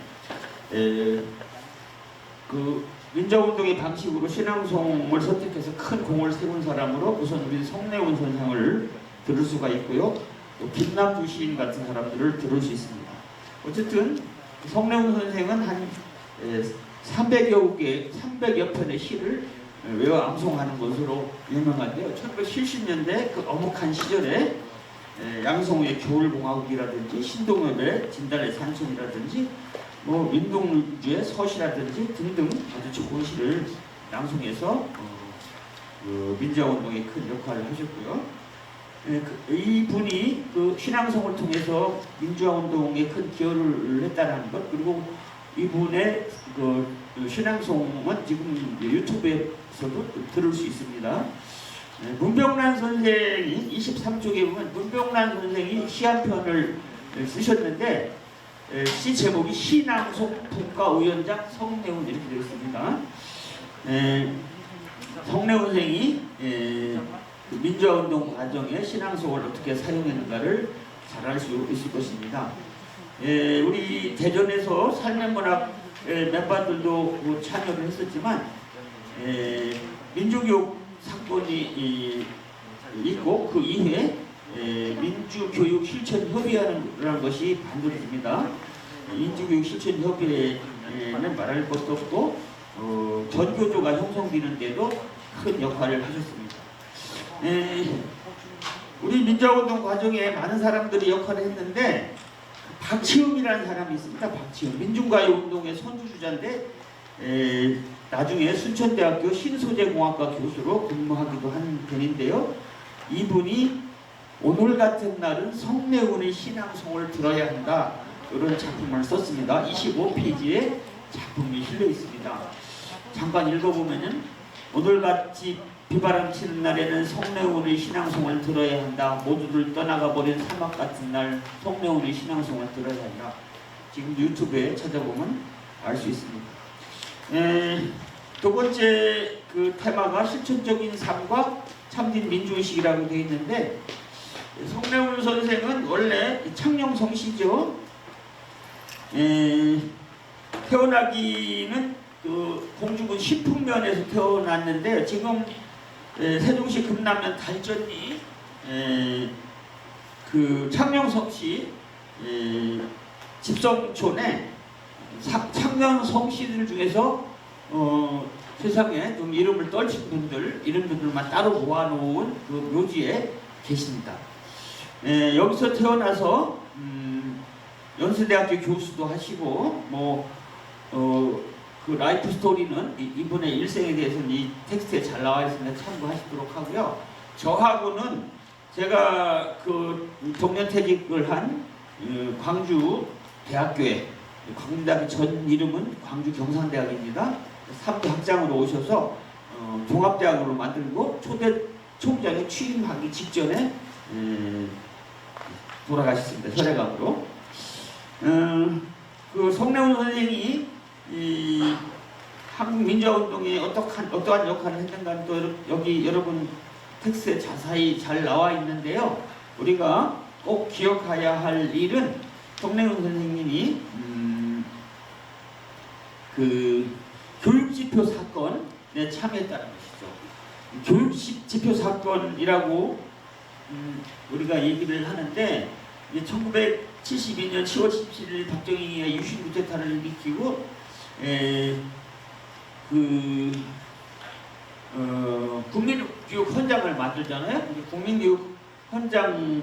그 민주화운동의 방식으로 신앙송을 선택해서 큰 공을 세운 사람으로 우선 우리 성래훈 선생을 들을 수가 있고요. 또 김남주 시인 같은 사람들을 들을 수 있습니다. 어쨌든 성래훈 선생은 한 300여 편의 시를 외워 암송하는 것으로 유명한데요. 1970년대 그 어묵한 시절에 양성우의 겨울공화국이라든지 신동엽의 진달래 산송이라든지 뭐 윤동주의 서시라든지 등등 아주 좋은 시를 낭송해서 민주화운동에 큰 역할을 하셨고요. 이분이 그 신앙송을 통해서 민주화운동에 큰 기여를 했다는 것, 그리고 이분의 그 신앙송은 지금 유튜브에서도 들을 수 있습니다. 문병란 선생이 23쪽에 보면 문병란 선생이 시 한 편을 쓰셨는데 시 제목이 신앙송 분과위원장 성래훈 이렇게 되어 있습니다. 성래훈 선생이 민주화운동 과정에 신앙송을 어떻게 사용했는가를 잘 알 수 있을 것입니다. 우리 대전에서 삶의문학 멤버들도 참여를 했었지만 민주교육 사건이 있고 그 이후에 민주교육 실천협의회라는 것이 만들어집니다. 민주교육 실천협의회는 말할 것도 없고 전교조가 형성되는데도 큰 역할을 하셨습니다. 우리 민주화운동 과정에 많은 사람들이 역할을 했는데 박치움이라는 사람이 있습니다. 박치움. 민중가요운동의 선두주자인데 나중에 순천대학교 신소재공학과 교수로 근무하기도 한 분인데요. 이분이 오늘 같은 날은 성래훈의 신앙송을 들어야 한다, 이런 작품을 썼습니다. 25페이지에 작품이 실려 있습니다. 잠깐 읽어보면은 오늘같이 비바람 치는 날에는 성래훈의 신앙송을 들어야 한다. 모두를 떠나가 버린 사막 같은 날 성래훈의 신앙송을 들어야 한다. 지금 유튜브에 찾아보면 알 수 있습니다. 두 번째 그 테마가 실천적인 삶과 참된 민주의식이라고 되어 있는데, 성래훈 선생은 원래 창녕성씨죠. 태어나기는 그 공주군 신풍면에서 태어났는데 지금 세종시 금남면 달전리 그 창녕성씨 집성촌에 창녕성씨들 중에서 세상에 좀 이름을 떨친 분들, 이런 분들만 따로 모아놓은 그 묘지에 계십니다. 여기서 태어나서 연세대학교 교수도 하시고 그 라이프 스토리는 이분의 일생에 대해서는 이 텍스트에 잘 나와 있으니까 참고하시도록 하고요. 저하고는 제가 그 정년퇴직을 한 광주 대학교에, 광주대학교 전 이름은 광주 경상대학입니다. 3대 학장으로 오셔서 종합대학으로 만들고 초대 총장에 취임하기 직전에 돌아가셨습니다. 혈액암으로. 그 성래훈 선생이 이 한국 민주화운동에 어떠한 역할을 했는가 또 여기 여러분 텍스트에 자세히 잘 나와 있는데요. 우리가 꼭 기억해야 할 일은 송내용 선생님이 그 교육지표 사건에 참여했다는 것이죠. 교육지표 사건이라고 우리가 얘기를 하는데 1972년 10월 17일 박정희가 유신 쿠데타를 일으키고 국민교육 헌장을 만들잖아요. 국민교육 헌장에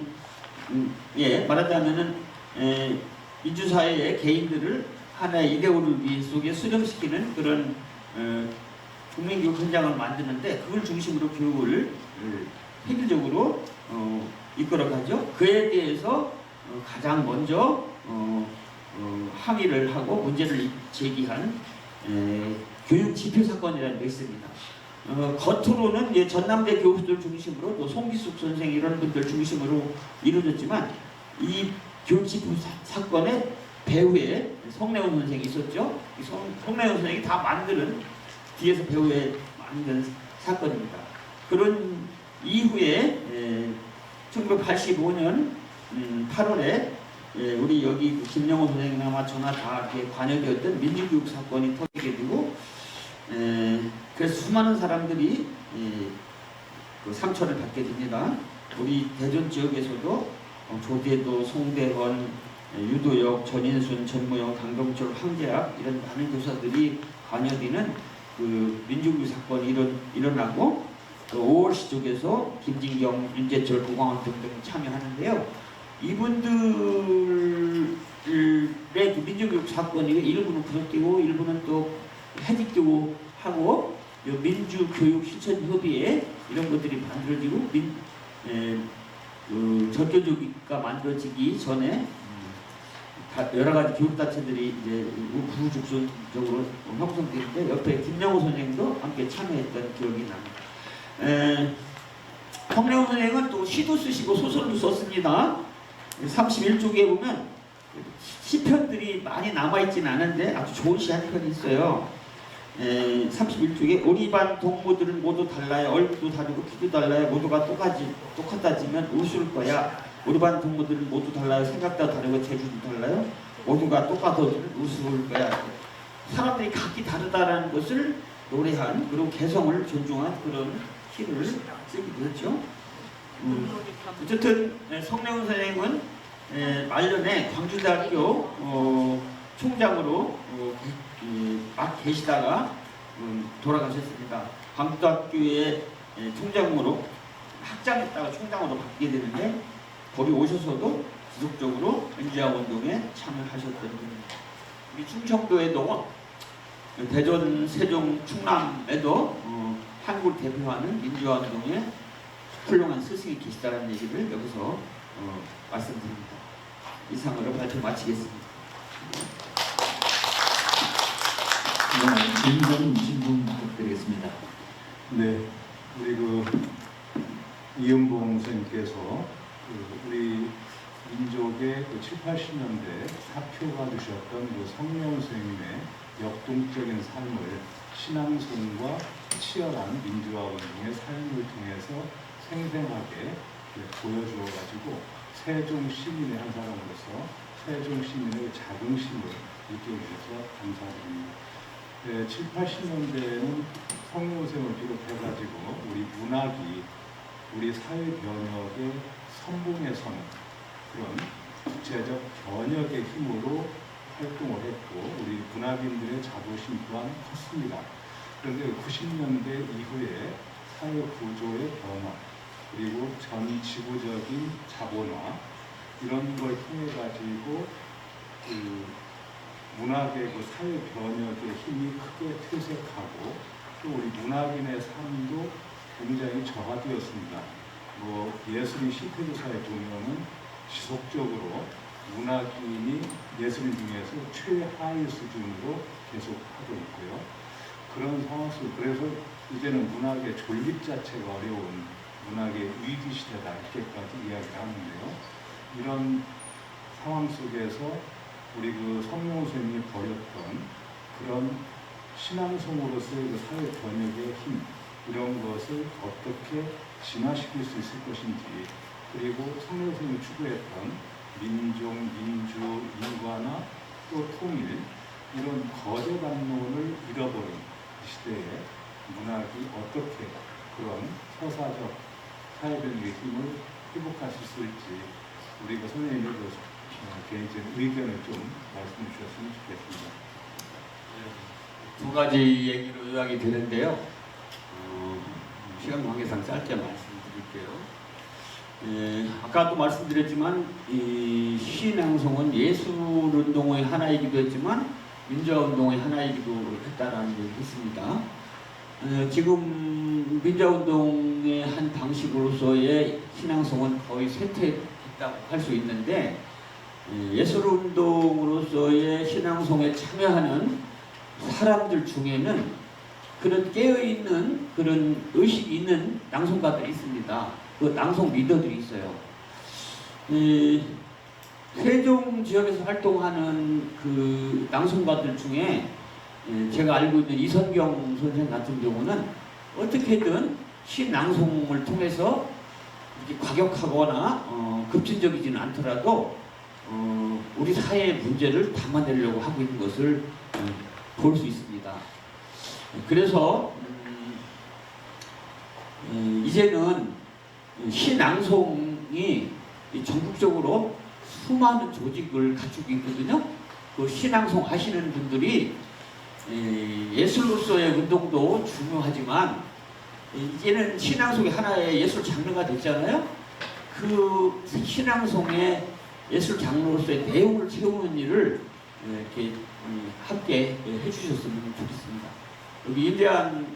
말하자면은 민주사회의 개인들을 하나의 이데올로기 속에 수렴시키는 그런 국민교육 헌장을 만드는데 그걸 중심으로 교육을 획일적으로 이끌어가죠. 그에 대해서 가장 먼저 항의를 하고 문제를 제기한 교육 지표 사건이라는 게 있습니다. 겉으로는 이제 전남대 교수들 중심으로 또 송기숙 선생 이런 분들 중심으로 이루어졌지만 이 교육 지표 사건의 배후에 송내원 선생이 있었죠. 송내원 선생이 다 만드는 뒤에서 배후에 만든 사건입니다. 그런 이후에 1985년 8월에 우리 여기 김영호 선생님과 저나 다 이렇게 관여되었던 민주교육 사건이 터지게 되고 그래서 수많은 사람들이 그 상처를 받게 됩니다. 우리 대전 지역에서도 조대도, 송대헌, 유도혁, 전인순, 전무영, 강동철, 황재학 이런 많은 교사들이 관여되는 그 민주교육 사건이 일어나고 그 5월시 쪽에서 김진경, 윤재철, 고광원 등등 참여하는데요. 이분들의 그 민주교육 사건이 일부는 구속되고 일부는 또 해직되고 하고 민주교육실천협의회 이런 것들이 만들어지고 전교조기가 만들어지기 전에 여러 가지 교육단체들이 이제 구축적으로 형성되는데 옆에 김영호 선생도 함께 참여했던 기억이 납니다. 성래훈 선생은 또 시도 쓰시고 소설도 썼습니다. 31쪽에 보면 시편들이 많이 남아있지는 않은데 아주 좋은 시 한 편이 있어요. 31쪽에 우리 반 동무들은 모두 달라요. 얼굴도 다르고 키도 달라요. 모두가 똑같아지면 웃을 거야. 우리 반 동무들은 모두 달라요. 생각도 다르고 재주도 달라요. 모두가 똑같아지면 웃을 거야. 사람들이 각기 다르다는 것을 노래한 그리고 개성을 존중한 그런 시를 쓰기도 했죠. 어쨌든 성래훈 선생님은 말년에 광주대학교 총장으로 막 계시다가 돌아가셨습니다. 광주대학교의 총장으로 학장했다가 총장으로 바뀌게 되는데 거기 오셔서도 지속적으로 민주화 운동에 참여하셨던 분입니다. 우리 충청도에도 대전, 세종, 충남에도 한국을 대표하는 민주화 운동에 훌륭한 스승이 계시다는 얘기를 여기서 말씀드립니다. 이상으로 발표 마치겠습니다. 질문 부탁드리겠습니다. 네, 우리 이은봉 선생님께서 우리 민족의 7, 80년대 사표가 주셨던 성령 선생님의 역동적인 삶을 신앙송과 치열한 민주화 운동의 삶을 통해서 생생하게 보여주어가지고 세종 시민의 한 사람으로서 세종 시민의 자긍심을 느껴주셔서 감사드립니다. 7, 80년대에는 성령생을 비롯해가지고 우리 문학이 우리 사회 변혁의 선봉에 서는 그런 구체적 변혁의 힘으로 활동을 했고 우리 문학인들의 자부심 또한 컸습니다. 그런데 90년대 이후에 사회 구조의 변화 그리고 전 지구적인 자본화 이런 걸 통해 가지고 문학의 사회 변혁의 힘이 크게 퇴색하고 또 우리 문학인의 삶도 굉장히 저하되었습니다. 예술인 신태조사에 보면은 지속적으로 문학인이 예술인 중에서 최하위 수준으로 계속하고 있고요. 그런 상황 속 그래서 이제는 문학의 존립 자체가 어려운 문학의 위기 시대다 이렇게까지 이야기를 하는데요. 이런 상황 속에서 우리 성룡 선생님이 버렸던 그런 신앙성으로서의 사회 변혁의 힘 이런 것을 어떻게 진화시킬 수 있을 것인지, 그리고 성례 선생님이 추구했던 민족, 민주, 인과나 또 통일, 이런 거대 담론을 잃어버린 이 시대에 문학이 어떻게 그런 서사적 사회변혁의 힘을 회복할 수 있을지, 우리가 선생님의 개인적인 의견을 좀 말씀해 주셨으면 좋겠습니다. 두 가지 얘기로 요약이 되는데요. 시간 관계상 짧게 말씀드릴게요. 아까도 말씀드렸지만 이 시인낭송은 예술운동의 하나이기도 했지만 민주화운동의 하나이기도 했다라는 얘기를 했습니다. 지금 민주화운동의 한 방식으로서의 신앙송은 거의 쇠퇴했다고 할 수 있는데, 예술운동으로서의 신앙송에 참여하는 사람들 중에는 그런 깨어있는, 그런 의식이 있는 낭송가들이 있습니다. 그 낭송 리더들이 있어요. 세종 지역에서 활동하는 그 낭송가들 중에 제가 알고 있는 이선경 선생 같은 경우는 어떻게든 시낭송을 통해서 이렇게 과격하거나 급진적이지는 않더라도 우리 사회의 문제를 담아내려고 하고 있는 것을 볼 수 있습니다. 그래서 이제는 시낭송이 전국적으로 수많은 조직을 갖추고 있거든요. 그 시낭송 하시는 분들이 예술로서의 운동도 중요하지만 이제는 시낭송이 하나의 예술 장르가 됐잖아요. 그 시낭송의 예술 장르로서의 내용을 채우는 일을 이렇게 함께 해주셨으면 좋겠습니다. 여기 인대한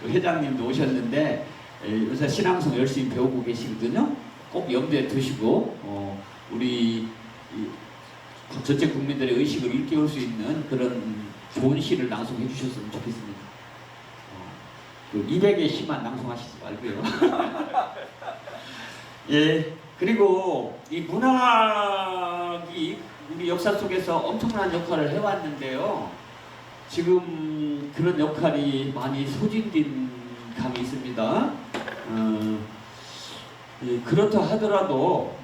회장님도 오셨는데 요새 신앙송 열심히 배우고 계시거든요. 꼭 염두에 두시고 우리 전체 국민들의 의식을 일깨울 수 있는 그런 좋은 시를 낭송해 주셨으면 좋겠습니다. 200의 시만 낭송하시지 말고요. 예, 그리고 이 문학이 우리 역사 속에서 엄청난 역할을 해왔는데요. 지금 그런 역할이 많이 소진된 감이 있습니다. 예, 그렇다 하더라도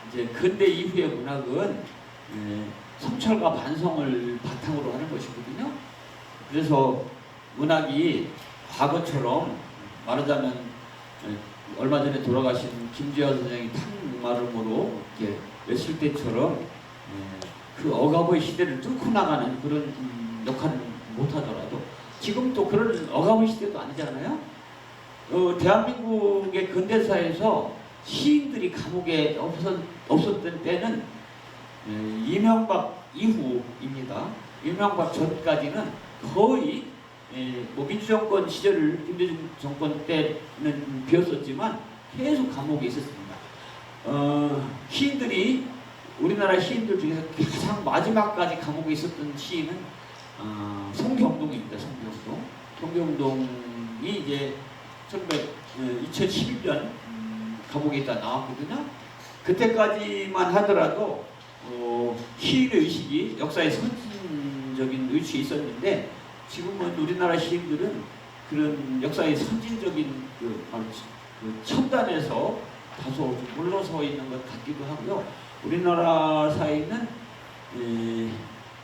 이제 근대 이후의 문학은 성찰과 반성을 바탕으로 하는 것이거든요. 그래서 문학이 과거처럼 말하자면 얼마 전에 돌아가신 김지아 선생이 탕마름으로 이렇게 냈을 때처럼 그 억압의 시대를 뚫고 나가는 그런 역할은 못하더라도 지금 또 그런 억압의 시대도 아니잖아요. 대한민국의 근대사에서 시인들이 감옥에 없었던 때는 이명박 이후입니다. 이명박 전까지는 거의 뭐 민주정권 시절 김대중 정권 때는 비었었지만 계속 감옥에 있었습니다. 시인들이 우리나라 시인들 중에서 가장 마지막까지 감옥에 있었던 시인은 송경동입니다. 송경동이 이제 2011년 감옥에 있다 나왔거든요. 그때까지만 하더라도 시인의 의식이 역사에 선진적인 의식이 있었는데 지금은 우리나라 시인들은 그런 역사의 선진적인 그 첨단에서 다소 좀 물러서 있는 것 같기도 하고요. 우리나라 사회는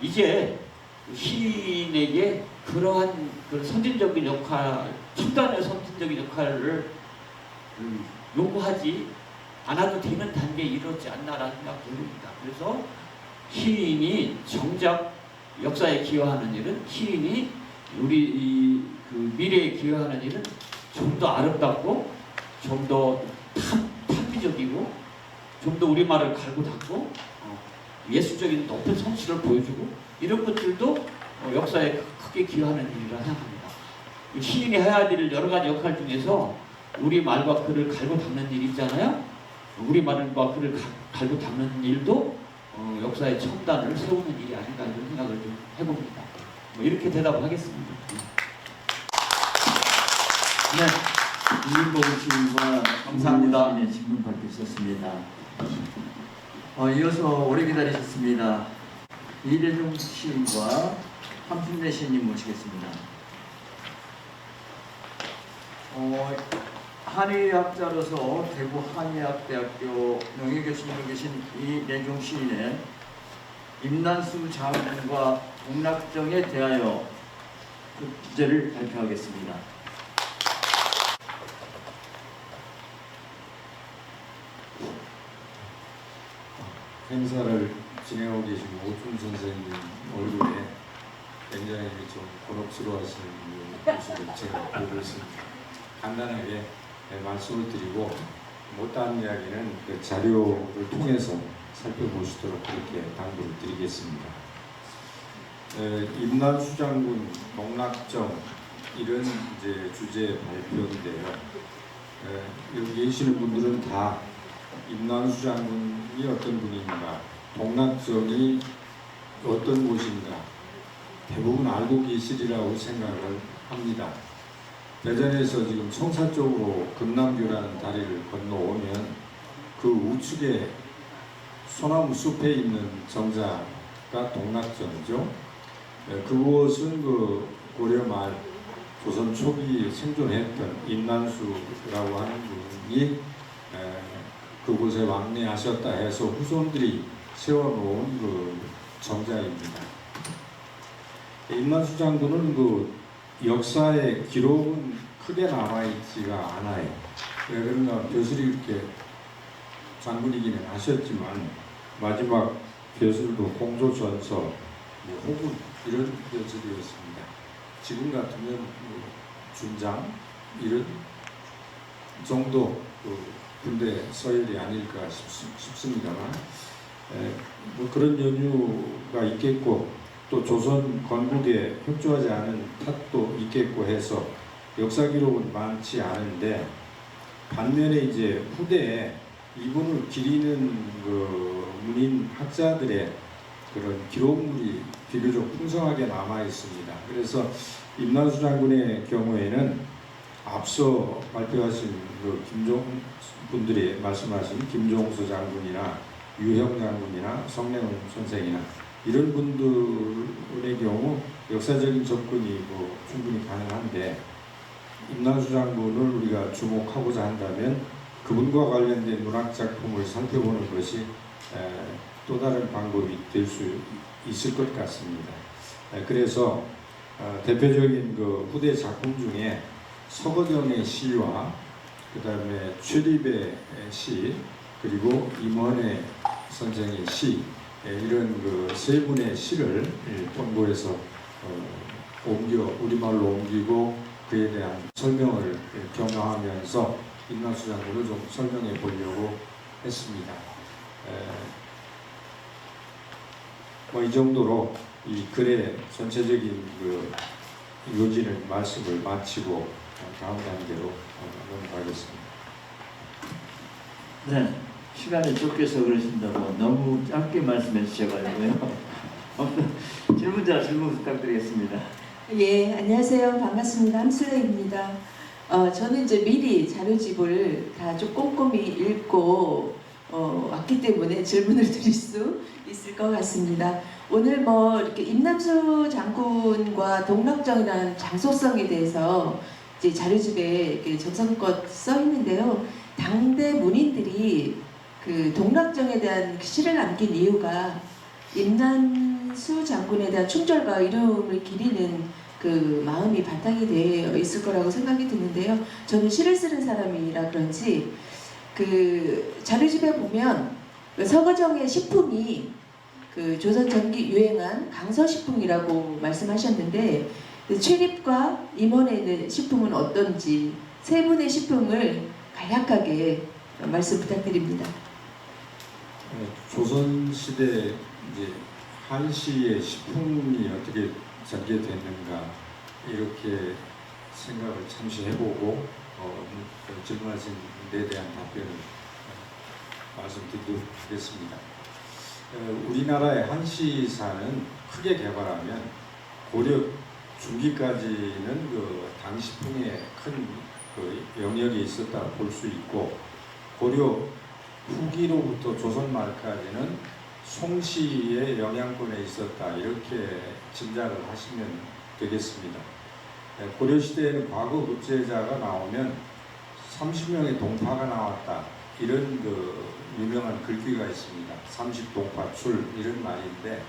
이제 시인에게 그러한 그 선진적인 역할, 첨단의 선진적인 역할을 요구하지 않아도 되는 단계에 이르지 않나라는 생각이 듭니다. 그래서 시인이 정작 역사에 기여하는 일은, 시인이 우리 그 미래에 기여하는 일은 좀 더 아름답고 좀 더 탐미적이고 좀 더 우리말을 갈고 닦고 예술적인 높은 성취를 보여주고 이런 것들도 역사에 크게 기여하는 일이라 생각합니다. 시인이 해야 될 여러 가지 역할 중에서 우리말과 글을 갈고 닦는 일이 있잖아요. 우리말과 글을 갈고 닦는 일도 역사의 첨단을 세우는 일이 아닌가 이런 생각을 좀 해봅니다. 뭐 이렇게 대답을 하겠습니다. 네, 이인봉 시인과 감사합니다. 시인의 질문 받고 있었습니다. 이어서 오래 기다리셨습니다. 이대중 시인과 함순례 시인님 모시겠습니다. 한의학자로서 대구 한의학대학교 명예교수님으로 계신 이내종 시인의 임난수 장군과 동락정에 대하여 그 주제를 발표하겠습니다. 행사를 진행하고 계신 오춘 선생님 얼굴에 굉장히 좀 곤혹스러워하시는 모습을 제가 보고 있습니다. 간단하게 말씀을 드리고 못다한 이야기는 그 자료를 통해서 살펴보시도록 그렇게 당부를 드리겠습니다. 임난수 장군 동락정 이런 이제 주제 발표인데요. 여기 계시는 분들은 다 임난수 장군이 어떤 분인가, 동락정이 어떤 곳인가 대부분 알고 계시리라고 생각을 합니다. 대전에서 지금 청사 쪽으로 금남교라는 다리를 건너오면 그 우측에 소나무 숲에 있는 정자가 동락정이죠. 그곳은 그 고려 말 조선 초기에 생존했던 임난수라고 하는 분이 그곳에 왕래하셨다 해서 후손들이 세워놓은 그 정자입니다. 임난수 장군은 그 역사의 기록은 크게 남아있지가 않아요. 왜 그런가, 벼슬이 이렇게 장군이기는 하셨지만 마지막 벼슬도 홍조전서, 호군 이런 벼슬이었습니다. 지금 같으면 준장 이런 정도 군대 서열이 아닐까 싶습니다만 뭐 그런 연유가 있겠고 또 조선 건국에 협조하지 않은 탓도 있겠고 해서 역사 기록은 많지 않은데 반면에 이제 후대에 이분을 기리는 그 문인 학자들의 그런 기록물이 비교적 풍성하게 남아 있습니다. 그래서 임난수 장군의 경우에는 앞서 발표하신 그 분들이 말씀하신 김종수 장군이나 유형 장군이나 성례훈 선생이나 이런 분들의 경우 역사적인 접근이 뭐 충분히 가능한데 임난수 장군을 우리가 주목하고자 한다면 그분과 관련된 문학 작품을 살펴보는 것이 또 다른 방법이 될 수 있을 것 같습니다. 그래서 대표적인 그 후대 작품 중에 서거경의 시와 그 다음에 최립의 시 그리고 임원의 선생의 시 이런 그 세 분의 시를 본고에서 우리말로 옮기고 그에 대한 설명을 경험하면서 임난수 장군을 좀 설명해 보려고 했습니다. 뭐 이 정도로 이 글의 전체적인 그 요지는 말씀을 마치고 다음 단계로 넘어가겠습니다. 네, 시간이 쫓겨서 그러신다고 너무 짧게 말씀해 주셔가지고요. 질문 부탁드리겠습니다. 예, 안녕하세요. 반갑습니다. 함수레입니다. 저는 이제 미리 자료집을 다 좀 꼼꼼히 읽고 왔기 때문에 질문을 드릴 수 있을 것 같습니다. 오늘 뭐 이렇게 임난수 장군과 동락정이라는 장소성에 대해서 이제 자료집에 이렇게 정성껏 써 있는데요. 당대 문인들이 그 동락정에 대한 시를 남긴 이유가 임난수 장군에 대한 충절과 이름을 기리는 그 마음이 바탕이 되어 있을 거라고 생각이 드는데요. 저는 시를 쓰는 사람이라 그런지 그 자료집에 보면 그 서거정의 식품이 그 조선 전기 유행한 강서식품이라고 말씀하셨는데 그 최립과 임원에 있는 식품은 어떤지 세 분의 식품을 간략하게 말씀 부탁드립니다. 조선시대 이제 한시의 식품이 어떻게 전개됐는가 이렇게 생각을 잠시 해보고 질문하신 데 대한 답변을 말씀드리도록 하겠습니다. 우리나라의 한시사는 크게 개발하면 고려 중기까지는 그 당식품에 큰 그 영역이 있었다 볼 수 있고 고려 후기로부터 조선 말까지는 송시의 영향권에 있었다 이렇게 짐작을 하시면 되겠습니다. 고려시대에는 과거 급제자가 나오면 30명의 동파가 나왔다. 이런 그 유명한 글귀가 있습니다. 30동파 출 이런 말인데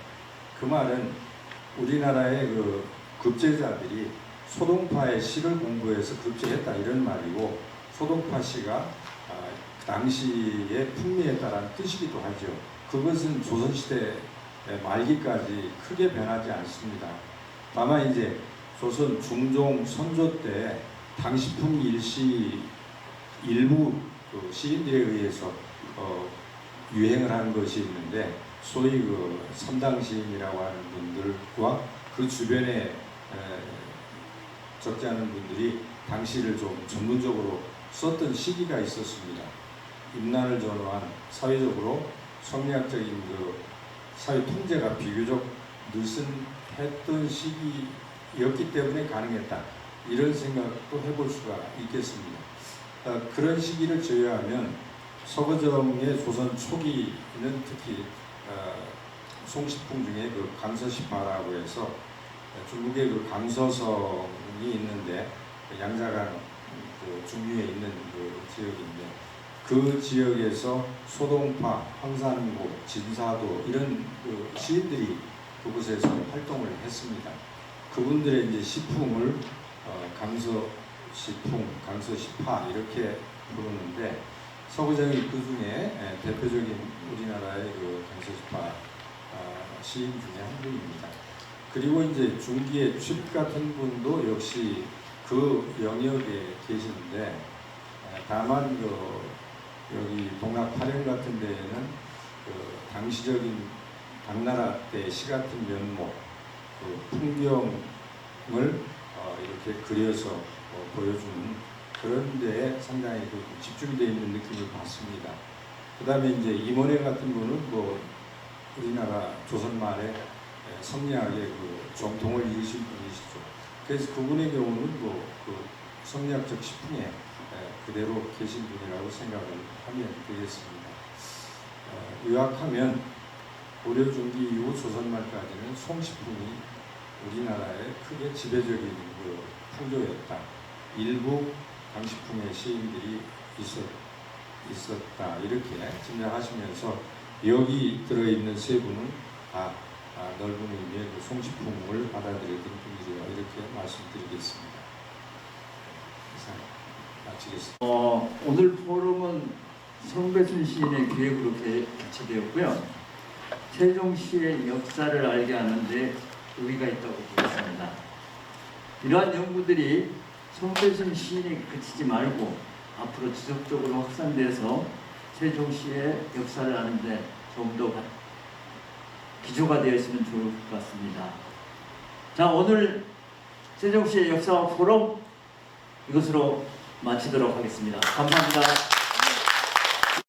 그 말은 우리나라의 그 급제자들이 소동파의 시를 공부해서 급제했다 이런 말이고 소동파 시가 당시의 풍미했다라는 뜻이기도 하죠. 그것은 조선시대 말기까지 크게 변하지 않습니다. 다만 이제 조선 중종 선조 때 당시 풍미 일시 일부 그 시인들에 의해서 유행을 하는 것이 있는데 소위 그 삼당시인이라고 하는 분들과 그 주변에 적지 않은 분들이 당시를 좀 전문적으로 썼던 시기가 있었습니다. 임난을 전후한 사회적으로 성리학적인 그 사회 통제가 비교적 느슨했던 시기였기 때문에 가능했다. 이런 생각도 해볼 수가 있겠습니다. 그런 시기를 제외하면 서거정의 조선 초기는 특히 송시풍 중에 그 강서시파라고 해서 중국의 그 강서성이 있는데 양자강 그 중류에 있는 그 지역인데 그 지역에서 소동파, 황산고, 진사도 이런 그 시인들이 그곳에서 활동을 했습니다. 그분들의 이제 시풍을 강서시풍, 강서시파 이렇게 부르는데 서구정이 그 중에 대표적인 우리나라의 그 강서시파 시인 중에 한 분입니다. 그리고 이제 중기의 취 같은 분도 역시 그 영역에 계시는데 다만 여기 동락 파령 같은 데에는 그 당시적인 당나라 때 시 같은 면목, 그 풍경을 이렇게 그려서 보여주는 그런 데에 상당히 그 집중되어 있는 느낌을 받습니다. 그 다음에 이제 이모네 같은 분은 뭐 우리나라 조선 말에 성리학의 그 정통을 이루신 분이시죠. 그래서 그분의 경우는 뭐 그 성리학적 시풍에 그대로 계신 분이라고 생각을 하면 되겠습니다. 요약하면 고려 중기 이후 조선 말까지는 송시풍이 우리나라의 크게 지배적인 그 풍조였다. 일부 강시풍의 시인들이 있었다. 이렇게 짐작하시면서 여기 들어있는 세 분은 다 넓은 의미의 그 송시풍을 받아들였던 분이래요. 이렇게 말씀드리겠습니다. 이상 마치겠습니다. 오늘 포럼은 성배순 시인의 기획으로 개최되었고요. 세종시의 역사를 알게 하는데 의의가 있다고 보겠습니다. 이러한 연구들이 성배순 시인이 그치지 말고 앞으로 지속적으로 확산돼서 세종시의 역사를 아는데 좀 더 기초가 되어 있으면 좋을 것 같습니다. 자, 오늘 세종시의 역사 포럼 이것으로 마치도록 하겠습니다. 감사합니다.